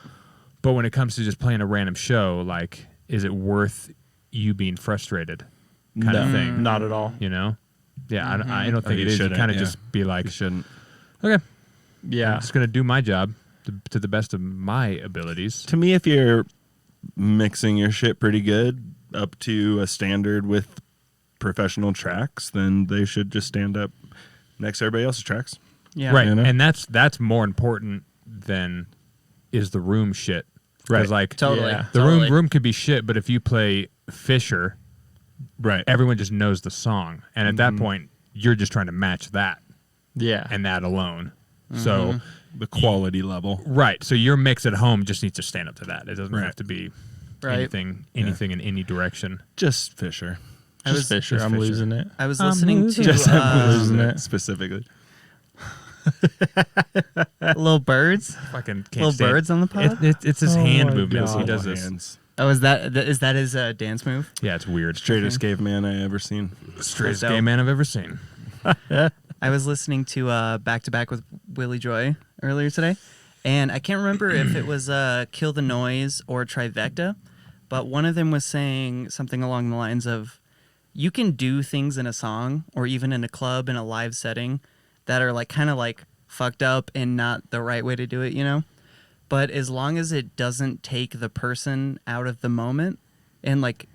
[SPEAKER 1] But when it comes to just playing a random show, like, is it worth you being frustrated? Kind of thing,
[SPEAKER 4] Not at all.
[SPEAKER 1] you know? Yeah, I don't think
[SPEAKER 2] you
[SPEAKER 1] it is. You
[SPEAKER 2] shouldn't,
[SPEAKER 1] kind of
[SPEAKER 2] yeah.
[SPEAKER 1] just be like,
[SPEAKER 2] You shouldn't.
[SPEAKER 1] okay,
[SPEAKER 4] Yeah.
[SPEAKER 1] I'm just gonna do my job to the best of my abilities.
[SPEAKER 2] To me, if you're mixing your shit pretty good up to a standard with professional tracks, then they should just stand up next to everybody else's tracks.
[SPEAKER 3] Yeah.
[SPEAKER 1] Right,
[SPEAKER 2] You know?
[SPEAKER 1] and that's more important than is the room shit. 'Cause,
[SPEAKER 2] Right.
[SPEAKER 1] like
[SPEAKER 3] Totally.
[SPEAKER 4] Yeah.
[SPEAKER 1] the
[SPEAKER 3] Totally.
[SPEAKER 1] room could be shit, but if you play Fisher,
[SPEAKER 2] Right.
[SPEAKER 1] everyone just knows the song, and at that point, you're just trying to match that
[SPEAKER 4] Yeah.
[SPEAKER 1] and that alone. So
[SPEAKER 2] The quality level.
[SPEAKER 1] right, so your mix at home just needs to stand up to that. It doesn't
[SPEAKER 2] Right.
[SPEAKER 1] have to be
[SPEAKER 3] Right.
[SPEAKER 1] anything in any direction.
[SPEAKER 2] Just Fisher.
[SPEAKER 4] Just Fisher.
[SPEAKER 1] just
[SPEAKER 4] I'm
[SPEAKER 1] Fisher.
[SPEAKER 4] losing it.
[SPEAKER 3] I was listening to
[SPEAKER 2] Just
[SPEAKER 4] losing it.
[SPEAKER 2] specifically.
[SPEAKER 3] Little Birds.
[SPEAKER 1] Fucking can't
[SPEAKER 3] Little
[SPEAKER 1] stand-
[SPEAKER 3] Birds on the pod.
[SPEAKER 1] It's his
[SPEAKER 4] Oh
[SPEAKER 1] hand
[SPEAKER 4] my
[SPEAKER 1] movements. He
[SPEAKER 4] God.
[SPEAKER 1] does this.
[SPEAKER 2] Hands.
[SPEAKER 3] Oh, is that his dance move?
[SPEAKER 1] Yeah, it's weird.
[SPEAKER 2] Straightest caveman I ever seen.
[SPEAKER 1] Straightest
[SPEAKER 3] Dope.
[SPEAKER 1] gay man I've ever seen.
[SPEAKER 3] I was listening to Back to Back with Willie Joy earlier today, and I can't remember if it was Kill the Noise or Trifecta, but one of them was saying something along the lines of, you can do things in a song or even in a club in a live setting that are like kind of like fucked up and not the right way to do it, you know? But as long as it doesn't take the person out of the moment and like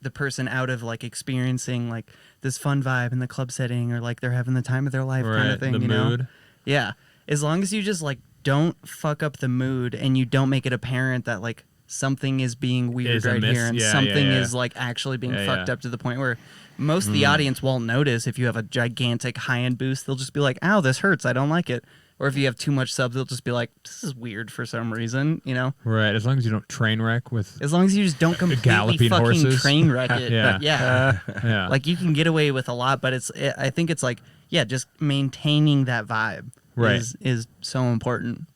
[SPEAKER 3] the person out of like experiencing like this fun vibe in the club setting or like they're having the time of their life kind
[SPEAKER 1] Right,
[SPEAKER 3] of thing,
[SPEAKER 1] the
[SPEAKER 3] you know?
[SPEAKER 1] mood.
[SPEAKER 3] Yeah. As long as you just like don't fuck up the mood and you don't make it apparent that like something is being weird
[SPEAKER 1] Is a
[SPEAKER 3] right
[SPEAKER 1] miss-
[SPEAKER 3] here and
[SPEAKER 1] yeah,
[SPEAKER 3] something
[SPEAKER 1] yeah.
[SPEAKER 3] is like actually being
[SPEAKER 1] Yeah,
[SPEAKER 3] fucked
[SPEAKER 1] yeah.
[SPEAKER 3] up to the point where most of the audience won't notice if you have a gigantic high-end boost. They'll just be like, ow, this hurts. I don't like it. Or if you have too much subs, they'll just be like, this is weird for some reason, you know?
[SPEAKER 1] Right. As long as you don't train wreck with.
[SPEAKER 3] As long as you just don't completely
[SPEAKER 1] Galloping
[SPEAKER 3] fucking
[SPEAKER 1] horses.
[SPEAKER 3] train wreck it.
[SPEAKER 1] Yeah.
[SPEAKER 3] Yeah.
[SPEAKER 1] Yeah.
[SPEAKER 3] Like you can get away with a lot, but I think it's like, yeah, just maintaining that vibe
[SPEAKER 1] Right.
[SPEAKER 3] is so important.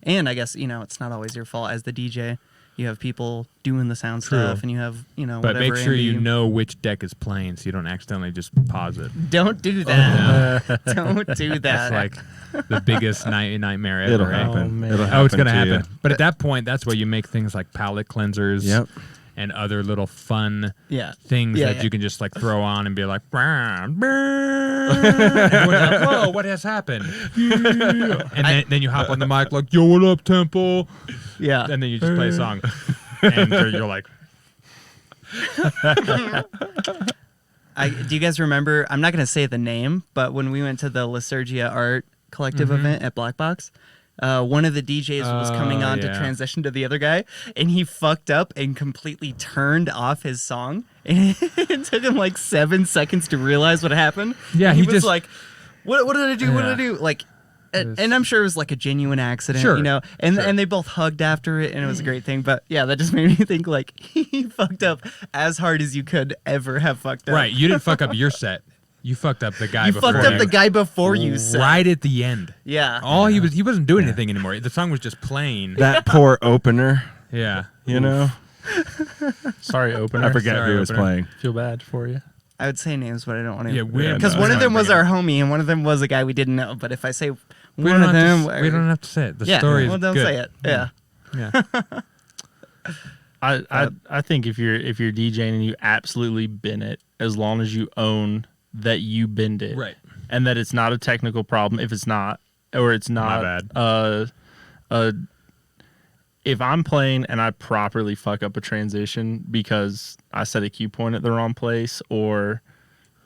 [SPEAKER 3] And I guess, you know, it's not always your fault as the DJ. You have people doing the sound
[SPEAKER 1] True.
[SPEAKER 3] stuff and you have, you know,
[SPEAKER 1] But
[SPEAKER 3] whatever.
[SPEAKER 1] make sure
[SPEAKER 3] in
[SPEAKER 1] you know which deck is playing so you don't accidentally just pause it.
[SPEAKER 3] Don't do that. Don't do that.
[SPEAKER 1] That's like the biggest nightmare ever.
[SPEAKER 2] It'll
[SPEAKER 1] right?
[SPEAKER 2] happen.
[SPEAKER 4] Oh, man.
[SPEAKER 2] It'll
[SPEAKER 1] Oh, it's
[SPEAKER 2] happen
[SPEAKER 1] gonna
[SPEAKER 2] to
[SPEAKER 1] happen.
[SPEAKER 2] you.
[SPEAKER 1] But at that point, that's where you make things like palate cleansers.
[SPEAKER 2] Yep.
[SPEAKER 1] And other little fun
[SPEAKER 3] Yeah.
[SPEAKER 1] things
[SPEAKER 3] Yeah,
[SPEAKER 1] that
[SPEAKER 3] yeah.
[SPEAKER 1] you can just like throw on and be like, "Brr, brr." Everyone's like, whoa, what has happened? And then you hop on the mic like, yo, what up, Temple?
[SPEAKER 3] Yeah.
[SPEAKER 1] And then you just play a song. And you're like,
[SPEAKER 3] Do you guys remember? I'm not going to say the name, but when we went to the Lysergia Art Collective event at Black Box, one of the DJs was coming
[SPEAKER 1] Oh,
[SPEAKER 3] on to
[SPEAKER 1] yeah.
[SPEAKER 3] transition to the other guy, and he fucked up and completely turned off his song. And it took him like 7 seconds to realize what happened.
[SPEAKER 1] Yeah,
[SPEAKER 3] And
[SPEAKER 1] he
[SPEAKER 3] was
[SPEAKER 1] just-
[SPEAKER 3] like, "What did I do? What did I
[SPEAKER 1] Yeah.
[SPEAKER 3] do?" Like. And I'm sure it was like a genuine accident,
[SPEAKER 1] Sure,
[SPEAKER 3] you know, and
[SPEAKER 1] sure.
[SPEAKER 3] and they both hugged after it, and it was a great thing. But yeah, that just made me think like he fucked up as hard as you could ever have fucked up.
[SPEAKER 1] right, you didn't fuck up your set. You fucked up the guy
[SPEAKER 3] You
[SPEAKER 1] before
[SPEAKER 3] fucked up
[SPEAKER 1] you.
[SPEAKER 3] the guy before you said.
[SPEAKER 1] Right at the end.
[SPEAKER 3] Yeah.
[SPEAKER 1] All he wasn't doing anything anymore. The song was just playing.
[SPEAKER 2] That poor opener,
[SPEAKER 1] Yeah.
[SPEAKER 2] you know?
[SPEAKER 4] Sorry, opener.
[SPEAKER 2] I forget
[SPEAKER 1] Sorry,
[SPEAKER 2] who was
[SPEAKER 1] opener.
[SPEAKER 2] playing.
[SPEAKER 4] Feel bad for you.
[SPEAKER 3] I would say names, but I don't want to.
[SPEAKER 1] Yeah, we-
[SPEAKER 3] because
[SPEAKER 2] no,
[SPEAKER 3] one
[SPEAKER 2] it's
[SPEAKER 3] of them
[SPEAKER 1] fine,
[SPEAKER 3] was
[SPEAKER 1] bring
[SPEAKER 3] our
[SPEAKER 1] it.
[SPEAKER 3] homie, and one of them was a guy we didn't know. But if I say
[SPEAKER 1] We
[SPEAKER 3] one
[SPEAKER 1] don't,
[SPEAKER 3] of
[SPEAKER 1] have
[SPEAKER 3] them,
[SPEAKER 1] to, we don't have to say it. The
[SPEAKER 3] yeah,
[SPEAKER 1] story is
[SPEAKER 3] well, don't
[SPEAKER 1] good.
[SPEAKER 3] say it. Yeah.
[SPEAKER 1] Yeah.
[SPEAKER 4] I think if you're DJing and you absolutely bin it, as long as you own that you binned it,
[SPEAKER 1] Right.
[SPEAKER 4] and that it's not a technical problem. If it's not, or it's not,
[SPEAKER 1] bad.
[SPEAKER 4] if I'm playing and I properly fuck up a transition because I set a cue point at the wrong place or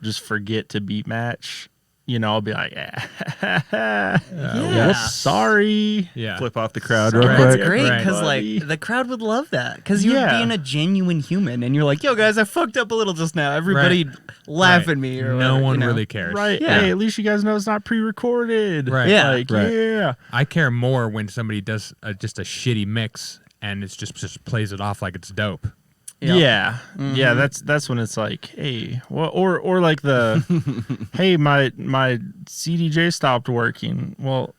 [SPEAKER 4] just forget to beat match, you know, I'll be like,
[SPEAKER 3] Yeah.
[SPEAKER 4] whoops, sorry.
[SPEAKER 1] Yeah.
[SPEAKER 2] Flip off the crowd
[SPEAKER 4] Sorry.
[SPEAKER 2] real
[SPEAKER 3] That's
[SPEAKER 2] quick.
[SPEAKER 3] great
[SPEAKER 1] Right.
[SPEAKER 3] because
[SPEAKER 4] Buddy.
[SPEAKER 3] like the crowd would love that because you're
[SPEAKER 4] Yeah.
[SPEAKER 3] being a genuine human and you're like, yo guys, I fucked up a little just now. Everybody laugh
[SPEAKER 1] Right.
[SPEAKER 3] at me or
[SPEAKER 1] No
[SPEAKER 3] whatever,
[SPEAKER 1] one
[SPEAKER 3] you know?
[SPEAKER 1] really cares.
[SPEAKER 4] Right.
[SPEAKER 3] Yeah.
[SPEAKER 4] Hey, at least you guys know it's not pre-recorded.
[SPEAKER 1] Right.
[SPEAKER 3] Yeah.
[SPEAKER 4] Like,
[SPEAKER 2] Right.
[SPEAKER 4] yeah.
[SPEAKER 1] I care more when somebody does just a shitty mix and it's just plays it off like it's dope.
[SPEAKER 3] Yep.
[SPEAKER 4] Yeah, yeah. That's when it's like, hey, well, or like the, hey, my CDJ stopped working. Well,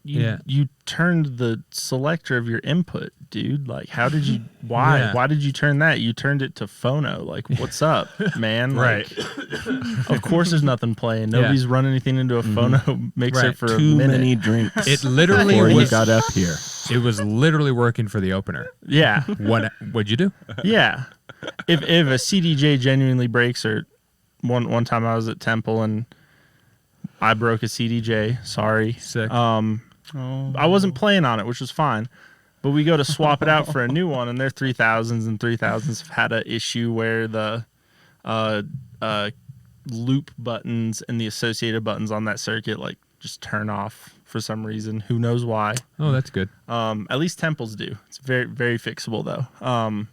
[SPEAKER 4] you turned the selector of your input, dude. Like, how did you? Why?
[SPEAKER 1] Yeah.
[SPEAKER 4] Why did you turn that? You turned it to phono. Like, what's up, man?
[SPEAKER 1] Right.
[SPEAKER 4] Like, of course, there's nothing playing. Nobody's run anything into a phono mixer
[SPEAKER 1] Right.
[SPEAKER 4] for a
[SPEAKER 2] Too
[SPEAKER 4] minute.
[SPEAKER 2] many drinks
[SPEAKER 1] It literally
[SPEAKER 2] before you
[SPEAKER 1] was.
[SPEAKER 2] got up here.
[SPEAKER 1] It was literally working for the opener.
[SPEAKER 4] Yeah,
[SPEAKER 1] What'd you do?
[SPEAKER 4] yeah. If a CDJ genuinely breaks, or one time I was at Temple and I broke a CDJ. Sorry.
[SPEAKER 1] Sick.
[SPEAKER 4] I wasn't playing on it, which was fine. But we go to swap it out for a new one, and their 3000s and 3000s have had an issue where the loop buttons and the associated buttons on that circuit like just turn off for some reason. Who knows why?
[SPEAKER 1] Oh, that's good.
[SPEAKER 4] At least Temples do. It's very, very fixable though.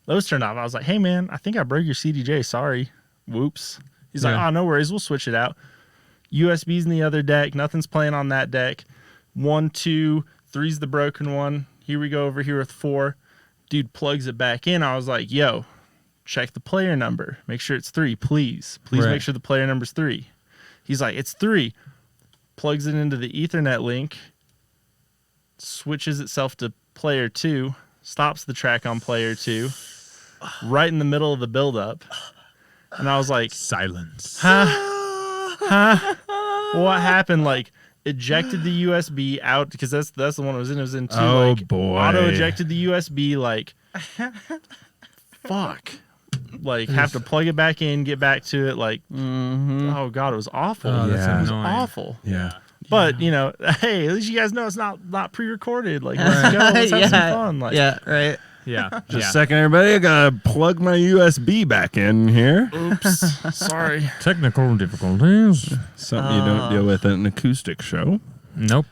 [SPEAKER 4] Those turned off. I was like, hey man, I think I broke your CDJ. Sorry. Whoops. He's like,
[SPEAKER 1] Yeah.
[SPEAKER 4] oh, no worries. We'll switch it out. USB's in the other deck. Nothing's playing on that deck. 1, 2, 3's the broken one. Here we go over here with 4. Dude plugs it back in. I was like, yo, check the player number. Make sure it's 3, please. Please
[SPEAKER 1] Right.
[SPEAKER 4] make sure the player number's 3. He's like, it's 3. Plugs it into the Ethernet link, switches itself to player 2, stops the track on player 2, right in the middle of the build-up. And I was like,
[SPEAKER 1] Silence.
[SPEAKER 4] what happened? Like, ejected the USB out, because that's the one it was in. It was in 2.
[SPEAKER 2] Oh,
[SPEAKER 4] like,
[SPEAKER 2] boy.
[SPEAKER 4] Auto ejected the USB. Like, fuck. Like, have to plug it back in, get back to it. Like, oh god, it was awful.
[SPEAKER 1] Oh, that's
[SPEAKER 2] Yeah.
[SPEAKER 4] It was
[SPEAKER 1] annoying.
[SPEAKER 4] awful.
[SPEAKER 2] Yeah.
[SPEAKER 4] But you know, hey, at least you guys know it's not pre-recorded. Like, let's go, let's have some fun. Like,
[SPEAKER 3] yeah, right.
[SPEAKER 1] Yeah.
[SPEAKER 2] Just a second, everybody. I gotta plug my USB back in here.
[SPEAKER 4] oops, sorry.
[SPEAKER 1] Technical difficulties.
[SPEAKER 2] Something you don't deal with at an acoustic show,
[SPEAKER 1] Nope.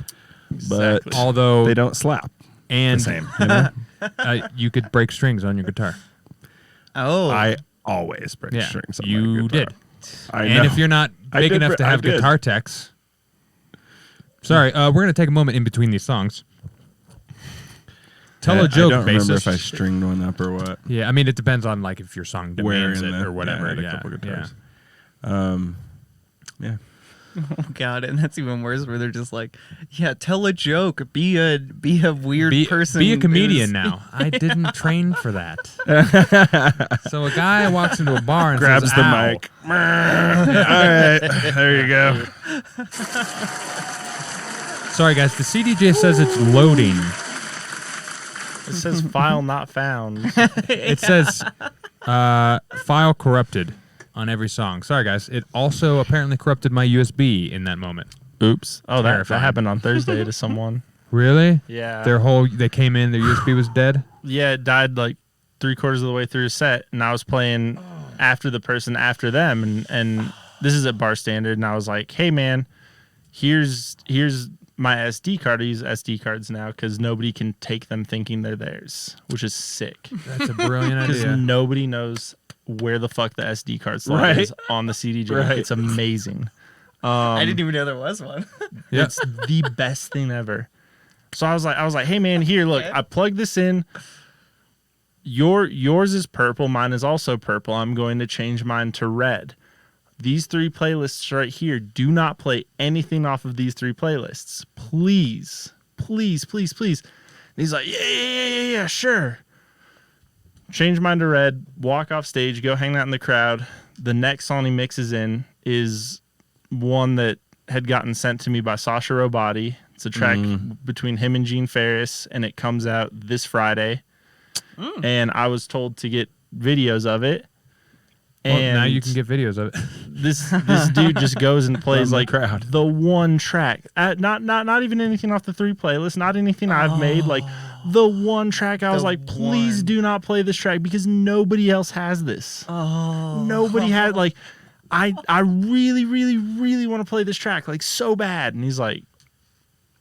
[SPEAKER 2] but
[SPEAKER 4] Exactly.
[SPEAKER 1] Although
[SPEAKER 2] they don't slap
[SPEAKER 1] and
[SPEAKER 2] the same. You know?
[SPEAKER 1] you could break strings on your guitar.
[SPEAKER 3] Oh,
[SPEAKER 2] I always break
[SPEAKER 1] Yeah,
[SPEAKER 2] strings. On
[SPEAKER 1] you
[SPEAKER 2] my guitar.
[SPEAKER 1] did.
[SPEAKER 2] I
[SPEAKER 1] And
[SPEAKER 2] know.
[SPEAKER 1] if you're not
[SPEAKER 2] I
[SPEAKER 1] big
[SPEAKER 2] did
[SPEAKER 1] enough to
[SPEAKER 2] I
[SPEAKER 1] have
[SPEAKER 2] did.
[SPEAKER 1] guitar techs, sorry, we're gonna take a moment in between these songs. Tell a joke,
[SPEAKER 2] I don't remember if I
[SPEAKER 1] bassist.
[SPEAKER 2] stringed one up or what.
[SPEAKER 1] Yeah, I mean it depends on like if your song
[SPEAKER 2] Where
[SPEAKER 1] demands
[SPEAKER 2] in
[SPEAKER 1] it
[SPEAKER 2] the-
[SPEAKER 1] or whatever.
[SPEAKER 2] yeah, I had a
[SPEAKER 1] Yeah,
[SPEAKER 2] couple guitars.
[SPEAKER 1] yeah.
[SPEAKER 2] Yeah.
[SPEAKER 3] oh god, and that's even worse. Where they're just like, yeah, tell a joke, be a weird person,
[SPEAKER 1] Be a comedian
[SPEAKER 3] who's-
[SPEAKER 1] now. I didn't train for that. So a guy walks into a bar and
[SPEAKER 2] Grabs
[SPEAKER 1] says,
[SPEAKER 2] the
[SPEAKER 1] "Ow."
[SPEAKER 2] mic. All right, there you go.
[SPEAKER 1] Sorry guys, the CDJ says it's loading.
[SPEAKER 4] It says file not found.
[SPEAKER 1] It says file corrupted on every song. Sorry guys, it also apparently corrupted my USB in that moment.
[SPEAKER 4] Oops. Oh, that
[SPEAKER 1] Terrifying.
[SPEAKER 4] happened on Thursday to someone.
[SPEAKER 1] Really?
[SPEAKER 4] Yeah.
[SPEAKER 1] They came in, their USB was dead.
[SPEAKER 4] Yeah, it died like 3/4 of the way through a set, and I was playing after the person after them, and this is at Bar Standard, and I was like, hey man, here's my SD card. I use SD cards now because nobody can take them thinking they're theirs, which is sick.
[SPEAKER 1] That's a brilliant
[SPEAKER 4] Because
[SPEAKER 1] idea.
[SPEAKER 4] nobody knows where the fuck the SD card slot
[SPEAKER 2] Right.
[SPEAKER 4] is on the CDJ.
[SPEAKER 2] Right.
[SPEAKER 4] It's amazing.
[SPEAKER 3] I didn't even know there was one.
[SPEAKER 1] Yeah.
[SPEAKER 4] It's the best thing ever. So I was like, hey man, here, look, I plugged this in. Yours is purple, mine is also purple. I'm going to change mine to red. These 3 playlists right here, do not play anything off of these 3 playlists. Please. Please, please, please. And he's like, yeah, sure. Change mine to red, walk off stage, go hang out in the crowd. The next song he mixes in is one that had gotten sent to me by Sasha Robati. It's a track between him and Gene Ferris, and it comes out this Friday. And I was told to get videos of it.
[SPEAKER 1] Well,
[SPEAKER 4] And
[SPEAKER 1] now you can get videos of it.
[SPEAKER 4] this dude just goes and plays
[SPEAKER 2] From the
[SPEAKER 4] like
[SPEAKER 2] crowd.
[SPEAKER 4] the one track, not even anything off the 3 playlists, not anything I've made, like the one track. I was
[SPEAKER 3] The
[SPEAKER 4] like, please
[SPEAKER 3] one.
[SPEAKER 4] do not play this track because nobody else has this.
[SPEAKER 3] Oh,
[SPEAKER 4] Nobody had like, I really, really, really want to play this track like so bad. And he's like,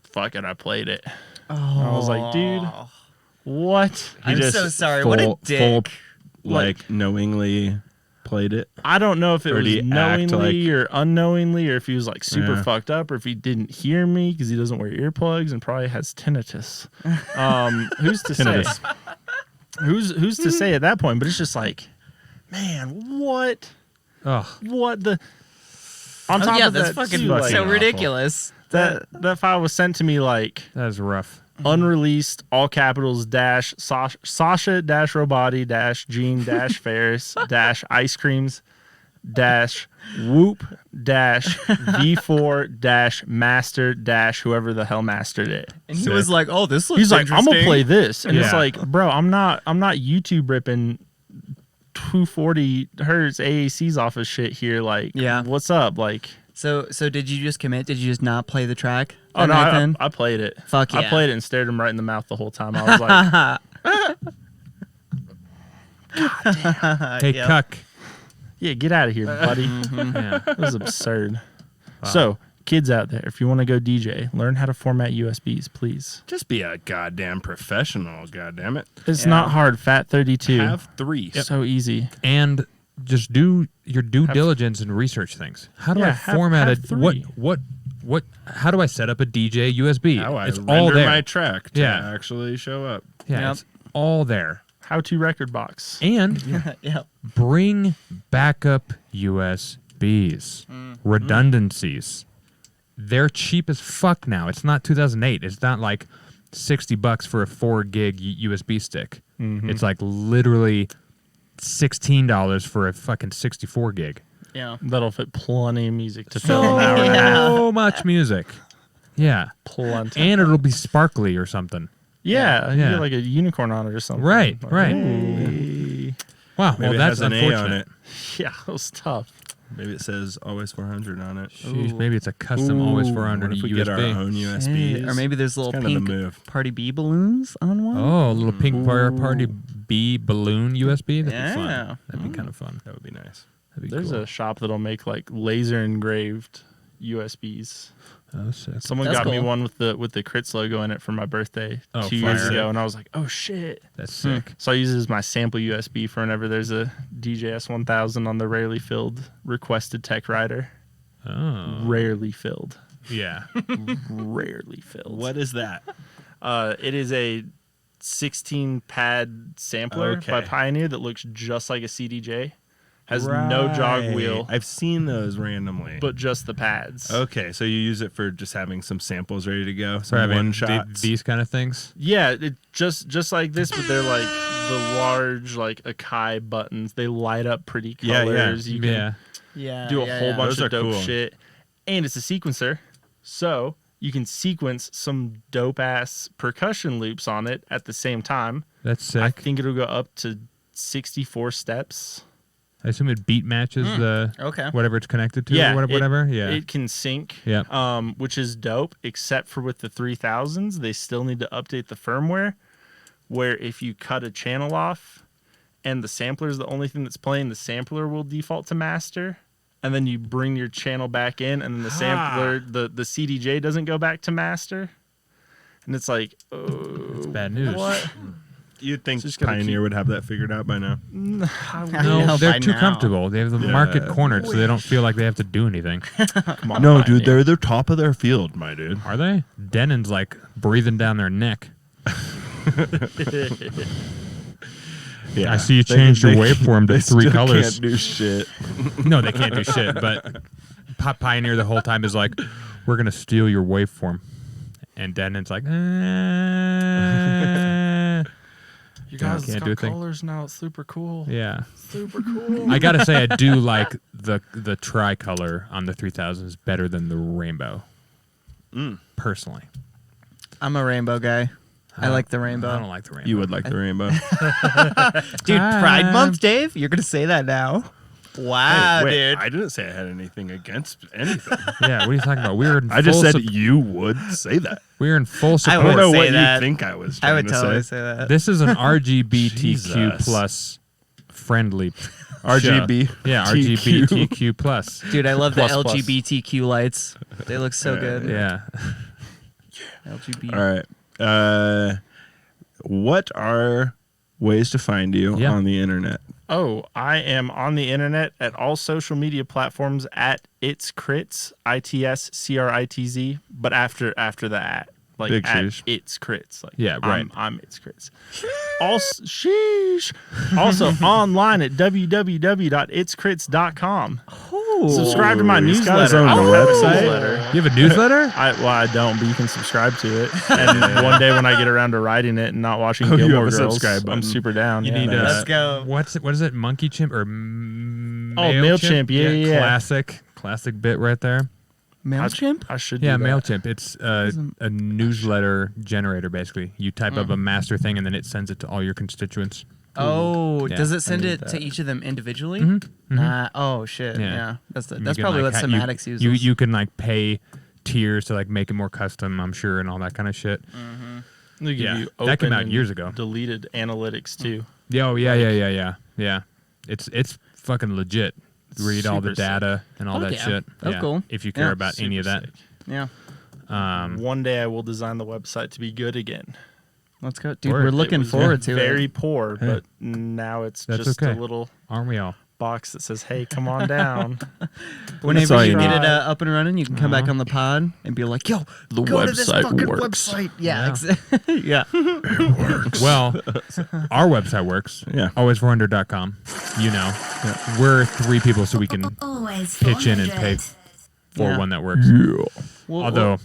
[SPEAKER 4] fuck it, I played it. I was like, dude, what?
[SPEAKER 3] I'm
[SPEAKER 2] just
[SPEAKER 3] so sorry. What a dick.
[SPEAKER 2] like knowingly played it.
[SPEAKER 4] I don't know if it
[SPEAKER 2] Or
[SPEAKER 4] was
[SPEAKER 2] did he act
[SPEAKER 4] knowingly
[SPEAKER 2] like-
[SPEAKER 4] or unknowingly, or if he was like super
[SPEAKER 2] Yeah.
[SPEAKER 4] fucked up, or if he didn't hear me because he doesn't wear earplugs and probably has tinnitus. Who's to
[SPEAKER 2] Tinnitus.
[SPEAKER 4] say? Who's to say at that point? But it's just like, man, what
[SPEAKER 1] Oh,
[SPEAKER 4] the? On top
[SPEAKER 3] yeah,
[SPEAKER 4] of
[SPEAKER 3] that's
[SPEAKER 4] that,
[SPEAKER 3] fucking
[SPEAKER 4] too, like,
[SPEAKER 3] so
[SPEAKER 2] awful.
[SPEAKER 3] ridiculous.
[SPEAKER 4] that file was sent to me like
[SPEAKER 1] that is rough.
[SPEAKER 4] unreleased, all capitals, dash Sasha dash Robati dash Gene dash Ferris dash ice creams dash whoop dash V4 dash master dash whoever the hell mastered it.
[SPEAKER 3] And he was like, "Oh, this looks."
[SPEAKER 4] He's like, I'm gonna play this, and it's
[SPEAKER 1] Yeah.
[SPEAKER 4] like, bro, I'm not YouTube ripping 240 hertz AACs off of shit here. Like,
[SPEAKER 3] Yeah.
[SPEAKER 4] what's up? Like,
[SPEAKER 3] So did you just commit? Did you just not play the track?
[SPEAKER 4] oh
[SPEAKER 3] that
[SPEAKER 4] no,
[SPEAKER 3] night then?
[SPEAKER 4] I played it.
[SPEAKER 3] Fuck
[SPEAKER 4] I
[SPEAKER 3] yeah.
[SPEAKER 4] played it and stared him right in the mouth the whole time. I was like,
[SPEAKER 1] Hey,
[SPEAKER 3] Yep.
[SPEAKER 1] cuck.
[SPEAKER 4] yeah, get out of here, buddy.
[SPEAKER 1] Yeah.
[SPEAKER 4] That was absurd. So, kids out there, if you want to go DJ, learn how to format USBs, please.
[SPEAKER 2] Just be a goddamn professional, goddamn it.
[SPEAKER 4] It's not hard. Fat32.
[SPEAKER 2] Have 3.
[SPEAKER 4] So easy.
[SPEAKER 1] And just do your due diligence and research things. How do
[SPEAKER 4] Yeah,
[SPEAKER 1] I format
[SPEAKER 4] have
[SPEAKER 1] it?
[SPEAKER 4] three.
[SPEAKER 1] What? How do I set up a DJ USB?
[SPEAKER 2] How I
[SPEAKER 1] it's
[SPEAKER 2] render
[SPEAKER 1] all there.
[SPEAKER 2] my track to
[SPEAKER 1] Yeah.
[SPEAKER 2] actually show up.
[SPEAKER 1] Yeah,
[SPEAKER 3] Yep.
[SPEAKER 1] it's all there.
[SPEAKER 4] How-to record box.
[SPEAKER 1] And
[SPEAKER 3] Yeah.
[SPEAKER 1] bring backup USBs, redundancies. They're cheap as fuck now. It's not 2008. It's not like $60 for a 4 gig USB stick. It's like literally $16 for a fucking 64 gig.
[SPEAKER 3] Yeah.
[SPEAKER 4] That'll fit plenty of music to fill an hour and a half.
[SPEAKER 1] So much music. Yeah.
[SPEAKER 4] Plenty.
[SPEAKER 1] And it'll be sparkly or something.
[SPEAKER 4] Yeah, you
[SPEAKER 1] Yeah.
[SPEAKER 4] get like a unicorn on it or something.
[SPEAKER 1] Right,
[SPEAKER 4] Like,
[SPEAKER 1] right.
[SPEAKER 4] hey.
[SPEAKER 1] Wow,
[SPEAKER 2] Maybe
[SPEAKER 1] well,
[SPEAKER 2] it
[SPEAKER 1] that's
[SPEAKER 2] has an A
[SPEAKER 1] unfortunate.
[SPEAKER 2] on it.
[SPEAKER 4] Yeah, it was tough.
[SPEAKER 2] Maybe it says always 400 on it.
[SPEAKER 1] Sheesh, maybe it's a custom always
[SPEAKER 2] What
[SPEAKER 1] 400
[SPEAKER 2] if we
[SPEAKER 1] USB.
[SPEAKER 2] get our own USBs?
[SPEAKER 3] Hey, or maybe there's little
[SPEAKER 2] It's kind of
[SPEAKER 3] pink
[SPEAKER 2] the move.
[SPEAKER 3] Party B balloons on one.
[SPEAKER 1] Oh, a little pink party B balloon USB. That'd be
[SPEAKER 3] Yeah.
[SPEAKER 1] fun. That'd be kind of fun.
[SPEAKER 2] That would be nice.
[SPEAKER 1] That'd be
[SPEAKER 4] There's
[SPEAKER 1] cool.
[SPEAKER 4] a shop that'll make like laser engraved USBs.
[SPEAKER 1] Oh, sick.
[SPEAKER 4] Someone
[SPEAKER 3] That's
[SPEAKER 4] got me
[SPEAKER 3] cool.
[SPEAKER 4] one with the Critz logo in it for my birthday
[SPEAKER 1] Oh,
[SPEAKER 4] 2 years
[SPEAKER 1] fire.
[SPEAKER 4] ago, and I was like, oh shit.
[SPEAKER 1] That's sick.
[SPEAKER 4] So I use it as my sample USB for whenever there's a DJS 1000 on the rarely filled requested tech rider.
[SPEAKER 1] Oh,
[SPEAKER 4] Rarely filled.
[SPEAKER 1] yeah.
[SPEAKER 4] Rarely filled.
[SPEAKER 2] What is that?
[SPEAKER 4] It is a 16 pad sampler by
[SPEAKER 2] Okay.
[SPEAKER 4] Pioneer that looks just like a CDJ. Has no jog
[SPEAKER 2] Right.
[SPEAKER 4] wheel,
[SPEAKER 2] I've seen those randomly.
[SPEAKER 4] but just the pads.
[SPEAKER 2] Okay, so you use it for just having some samples ready to go,
[SPEAKER 1] For
[SPEAKER 2] some
[SPEAKER 1] having
[SPEAKER 2] one shots.
[SPEAKER 1] these kind of things.
[SPEAKER 4] Yeah, it just like this, but they're like the large like Akai buttons. They light up pretty
[SPEAKER 2] Yeah, yeah.
[SPEAKER 4] colors. You can
[SPEAKER 1] Yeah.
[SPEAKER 3] Yeah.
[SPEAKER 4] do a whole bunch
[SPEAKER 2] Those are
[SPEAKER 4] of dope
[SPEAKER 2] cool.
[SPEAKER 4] shit, and it's a sequencer, so you can sequence some dope ass percussion loops on it at the same time.
[SPEAKER 1] That's sick.
[SPEAKER 4] I think it'll go up to 64 steps.
[SPEAKER 1] I assume it beat matches the
[SPEAKER 3] Okay.
[SPEAKER 1] whatever it's connected to.
[SPEAKER 4] Yeah,
[SPEAKER 1] or whatever. Yeah.
[SPEAKER 4] It can sync.
[SPEAKER 1] Yeah.
[SPEAKER 4] Which is dope. Except for with the 3000s, they still need to update the firmware. Where if you cut a channel off, and the sampler is the only thing that's playing, the sampler will default to master. And then you bring your channel back in, and then the sampler, the CDJ doesn't go back to master. And it's like,
[SPEAKER 1] That's bad news.
[SPEAKER 4] what?
[SPEAKER 2] You'd think
[SPEAKER 4] Just gotta
[SPEAKER 2] Pioneer would have that figured out by now.
[SPEAKER 1] No,
[SPEAKER 3] know
[SPEAKER 1] they're
[SPEAKER 3] by
[SPEAKER 1] too
[SPEAKER 3] now.
[SPEAKER 1] comfortable. They have the market cornered, so they don't feel like they have to do anything.
[SPEAKER 4] Come on,
[SPEAKER 2] No, dude,
[SPEAKER 4] Pioneer.
[SPEAKER 2] they're the top of their field, my dude.
[SPEAKER 1] Are they? Denon's like breathing down their neck.
[SPEAKER 2] Yeah,
[SPEAKER 1] I see you changed your waveform to
[SPEAKER 2] they
[SPEAKER 1] 3
[SPEAKER 2] still
[SPEAKER 1] colors.
[SPEAKER 2] Can't do shit.
[SPEAKER 1] No, they can't do shit. But Pioneer the whole time is like, we're gonna steal your waveform, and Denon's like,
[SPEAKER 4] You guys, it's
[SPEAKER 1] can't
[SPEAKER 4] got
[SPEAKER 1] do a thing.
[SPEAKER 4] colors now. It's super cool.
[SPEAKER 1] yeah.
[SPEAKER 4] Super cool.
[SPEAKER 1] I gotta say, I do like the tricolor on the 3000s better than the rainbow. Personally,
[SPEAKER 3] I'm a rainbow guy. I like the rainbow.
[SPEAKER 1] I don't like the rainbow.
[SPEAKER 2] You would like the rainbow.
[SPEAKER 3] Dude, Pride Month, Dave? You're going to say that now? Wow,
[SPEAKER 2] Hey, wait,
[SPEAKER 3] dude.
[SPEAKER 2] I didn't say I had anything against anything.
[SPEAKER 1] Yeah, what are you talking about? We were in
[SPEAKER 2] I just
[SPEAKER 1] full
[SPEAKER 2] said
[SPEAKER 1] sup-
[SPEAKER 2] you would say that.
[SPEAKER 1] we were in full
[SPEAKER 3] I
[SPEAKER 2] I
[SPEAKER 1] support.
[SPEAKER 2] don't
[SPEAKER 3] would
[SPEAKER 2] know
[SPEAKER 3] say
[SPEAKER 2] what
[SPEAKER 3] that.
[SPEAKER 2] you think I was
[SPEAKER 3] I
[SPEAKER 2] trying
[SPEAKER 3] would
[SPEAKER 2] to
[SPEAKER 3] totally
[SPEAKER 2] say.
[SPEAKER 3] say that.
[SPEAKER 1] This is an RGBTQ
[SPEAKER 2] Jesus.
[SPEAKER 1] plus friendly
[SPEAKER 2] RGB.
[SPEAKER 1] show. Yeah,
[SPEAKER 2] TQ.
[SPEAKER 1] RGBTQ plus.
[SPEAKER 3] Dude, I love the
[SPEAKER 4] Plus, plus.
[SPEAKER 3] LGBTQ lights. They look so good.
[SPEAKER 1] Yeah.
[SPEAKER 3] LGBT.
[SPEAKER 2] All right. What are ways to find you
[SPEAKER 1] Yeah.
[SPEAKER 2] on the internet?
[SPEAKER 4] Oh, I am on the internet at all social media platforms at It's Critz, ITSCRITZ, but after the at, like
[SPEAKER 2] Big
[SPEAKER 4] at
[SPEAKER 2] sheesh.
[SPEAKER 4] It's Critz. Like
[SPEAKER 1] Yeah, right.
[SPEAKER 4] I'm It's Critz. Also, sheesh. Also online at www.itscritz.com. Subscribe to my
[SPEAKER 2] He's got his
[SPEAKER 4] newsletter.
[SPEAKER 2] own
[SPEAKER 4] I have a
[SPEAKER 2] website.
[SPEAKER 4] newsletter.
[SPEAKER 1] You have a newsletter?
[SPEAKER 4] I don't, but you can subscribe to it. And one day when I get around to writing it and not watching
[SPEAKER 2] Oh, you
[SPEAKER 4] Gilmore
[SPEAKER 2] have a
[SPEAKER 4] Girls,
[SPEAKER 2] subscribe
[SPEAKER 4] I'm
[SPEAKER 2] button.
[SPEAKER 4] super down.
[SPEAKER 1] You
[SPEAKER 4] Yeah.
[SPEAKER 1] need
[SPEAKER 3] Let's go.
[SPEAKER 1] what is it? Monkey Chimp or
[SPEAKER 4] MailChimp, yeah.
[SPEAKER 1] Classic bit right there.
[SPEAKER 3] MailChimp?
[SPEAKER 4] I should
[SPEAKER 1] Yeah,
[SPEAKER 4] do that.
[SPEAKER 1] MailChimp. It's a newsletter generator basically. You type up a master thing and then it sends it to all your constituents.
[SPEAKER 3] Oh,
[SPEAKER 1] Yeah,
[SPEAKER 3] does
[SPEAKER 1] I
[SPEAKER 3] it send
[SPEAKER 2] need
[SPEAKER 3] it to
[SPEAKER 2] that.
[SPEAKER 3] each of them individually?
[SPEAKER 1] Mhm.
[SPEAKER 3] Oh shit.
[SPEAKER 1] Yeah.
[SPEAKER 3] Yeah. That's
[SPEAKER 1] And you
[SPEAKER 3] that's
[SPEAKER 1] can,
[SPEAKER 3] probably
[SPEAKER 1] like,
[SPEAKER 3] what Somatics uses.
[SPEAKER 1] You can like pay tiers to like make it more custom, I'm sure, and all that kind of shit.
[SPEAKER 4] They give
[SPEAKER 1] Yeah,
[SPEAKER 4] you
[SPEAKER 1] that came
[SPEAKER 4] open
[SPEAKER 1] out
[SPEAKER 4] and
[SPEAKER 1] years ago.
[SPEAKER 4] Deleted analytics too.
[SPEAKER 1] Yeah, oh, yeah. It's fucking legit. Read all the
[SPEAKER 4] Super
[SPEAKER 1] data and all
[SPEAKER 3] Fuck
[SPEAKER 1] that
[SPEAKER 3] yeah.
[SPEAKER 1] shit.
[SPEAKER 3] That's
[SPEAKER 1] Yeah,
[SPEAKER 3] cool.
[SPEAKER 1] If you care
[SPEAKER 3] Yeah.
[SPEAKER 1] about any of that.
[SPEAKER 4] Super
[SPEAKER 3] yeah.
[SPEAKER 4] One day I will design the website to be good again.
[SPEAKER 3] Let's go. Dude,
[SPEAKER 1] Word.
[SPEAKER 3] we're
[SPEAKER 1] It
[SPEAKER 3] looking
[SPEAKER 4] was
[SPEAKER 3] forward to
[SPEAKER 4] very
[SPEAKER 3] it.
[SPEAKER 4] poor,
[SPEAKER 1] Hey.
[SPEAKER 4] but now it's
[SPEAKER 1] That's
[SPEAKER 4] just
[SPEAKER 1] okay.
[SPEAKER 4] a little
[SPEAKER 1] Aren't we all?
[SPEAKER 4] box that says, "Hey, come on down."
[SPEAKER 3] Whenever
[SPEAKER 2] all
[SPEAKER 3] you
[SPEAKER 2] you
[SPEAKER 3] get
[SPEAKER 2] need.
[SPEAKER 3] it up and running, you can come back on the pod and be like, "Yo,
[SPEAKER 2] The
[SPEAKER 3] go to this
[SPEAKER 2] website
[SPEAKER 3] fucking
[SPEAKER 2] works.
[SPEAKER 3] website." Yeah, yeah.
[SPEAKER 1] Well, our website works.
[SPEAKER 2] Yeah.
[SPEAKER 1] Always400.com. You know, we're 3 people, so we can
[SPEAKER 5] Always
[SPEAKER 1] pitch in and
[SPEAKER 5] 400.
[SPEAKER 1] pay for
[SPEAKER 3] Yeah.
[SPEAKER 1] one that works.
[SPEAKER 3] Well,
[SPEAKER 1] Although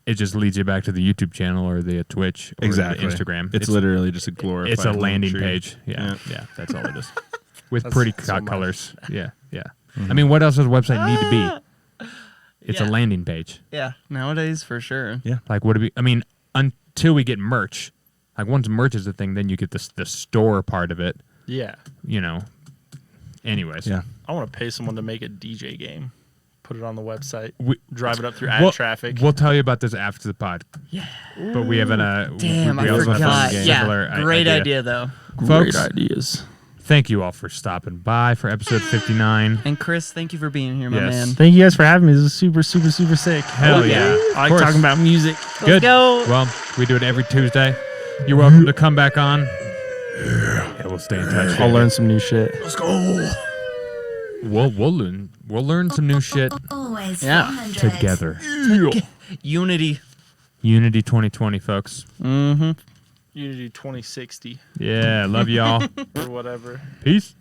[SPEAKER 1] it just leads you back to the YouTube channel or the Twitch or
[SPEAKER 2] Exactly.
[SPEAKER 1] the Instagram.
[SPEAKER 2] It's literally just a glorified.
[SPEAKER 1] it's a landing
[SPEAKER 2] tree.
[SPEAKER 1] page. Yeah,
[SPEAKER 2] Yeah.
[SPEAKER 1] that's all it is. With
[SPEAKER 4] That's
[SPEAKER 1] pretty
[SPEAKER 4] so much.
[SPEAKER 1] colors. Yeah. I mean, what else does a website need to be? It's a
[SPEAKER 3] Yeah.
[SPEAKER 1] landing page.
[SPEAKER 3] yeah, nowadays for sure.
[SPEAKER 1] Like, what do we? I mean, until we get merch. Like, once merch is a thing, then you get the store part of it.
[SPEAKER 4] Yeah,
[SPEAKER 1] You know. Anyways.
[SPEAKER 2] Yeah.
[SPEAKER 4] I want to pay someone to make a DJ game, put it on the website,
[SPEAKER 1] We,
[SPEAKER 4] drive it up through ad traffic.
[SPEAKER 1] We'll tell you about this after the pod. Yeah. But we have
[SPEAKER 3] Damn,
[SPEAKER 1] we
[SPEAKER 3] I
[SPEAKER 1] also have a
[SPEAKER 3] forgot.
[SPEAKER 1] similar
[SPEAKER 3] Yeah, great idea though.
[SPEAKER 1] Folks,
[SPEAKER 4] ideas.
[SPEAKER 1] thank you all for stopping by for episode 59.
[SPEAKER 3] And Chris, thank you for being here, my
[SPEAKER 1] Yes.
[SPEAKER 3] man.
[SPEAKER 4] Thank you guys for having me. This is super, super, super sick.
[SPEAKER 1] Hell yeah.
[SPEAKER 4] I like
[SPEAKER 1] Of course.
[SPEAKER 4] talking about music.
[SPEAKER 1] Good.
[SPEAKER 3] go.
[SPEAKER 1] Well, we do it every Tuesday. You're welcome to come back on. Yeah, we'll stay in touch.
[SPEAKER 4] I'll learn some new shit.
[SPEAKER 1] We'll learn some new shit
[SPEAKER 5] Always
[SPEAKER 3] Yeah.
[SPEAKER 5] 400.
[SPEAKER 1] together.
[SPEAKER 3] Unity.
[SPEAKER 1] Unity 2020, folks.
[SPEAKER 3] Mm-hmm.
[SPEAKER 4] Unity 2060
[SPEAKER 1] Yeah, love y'all.
[SPEAKER 4] or whatever.
[SPEAKER 1] Peace.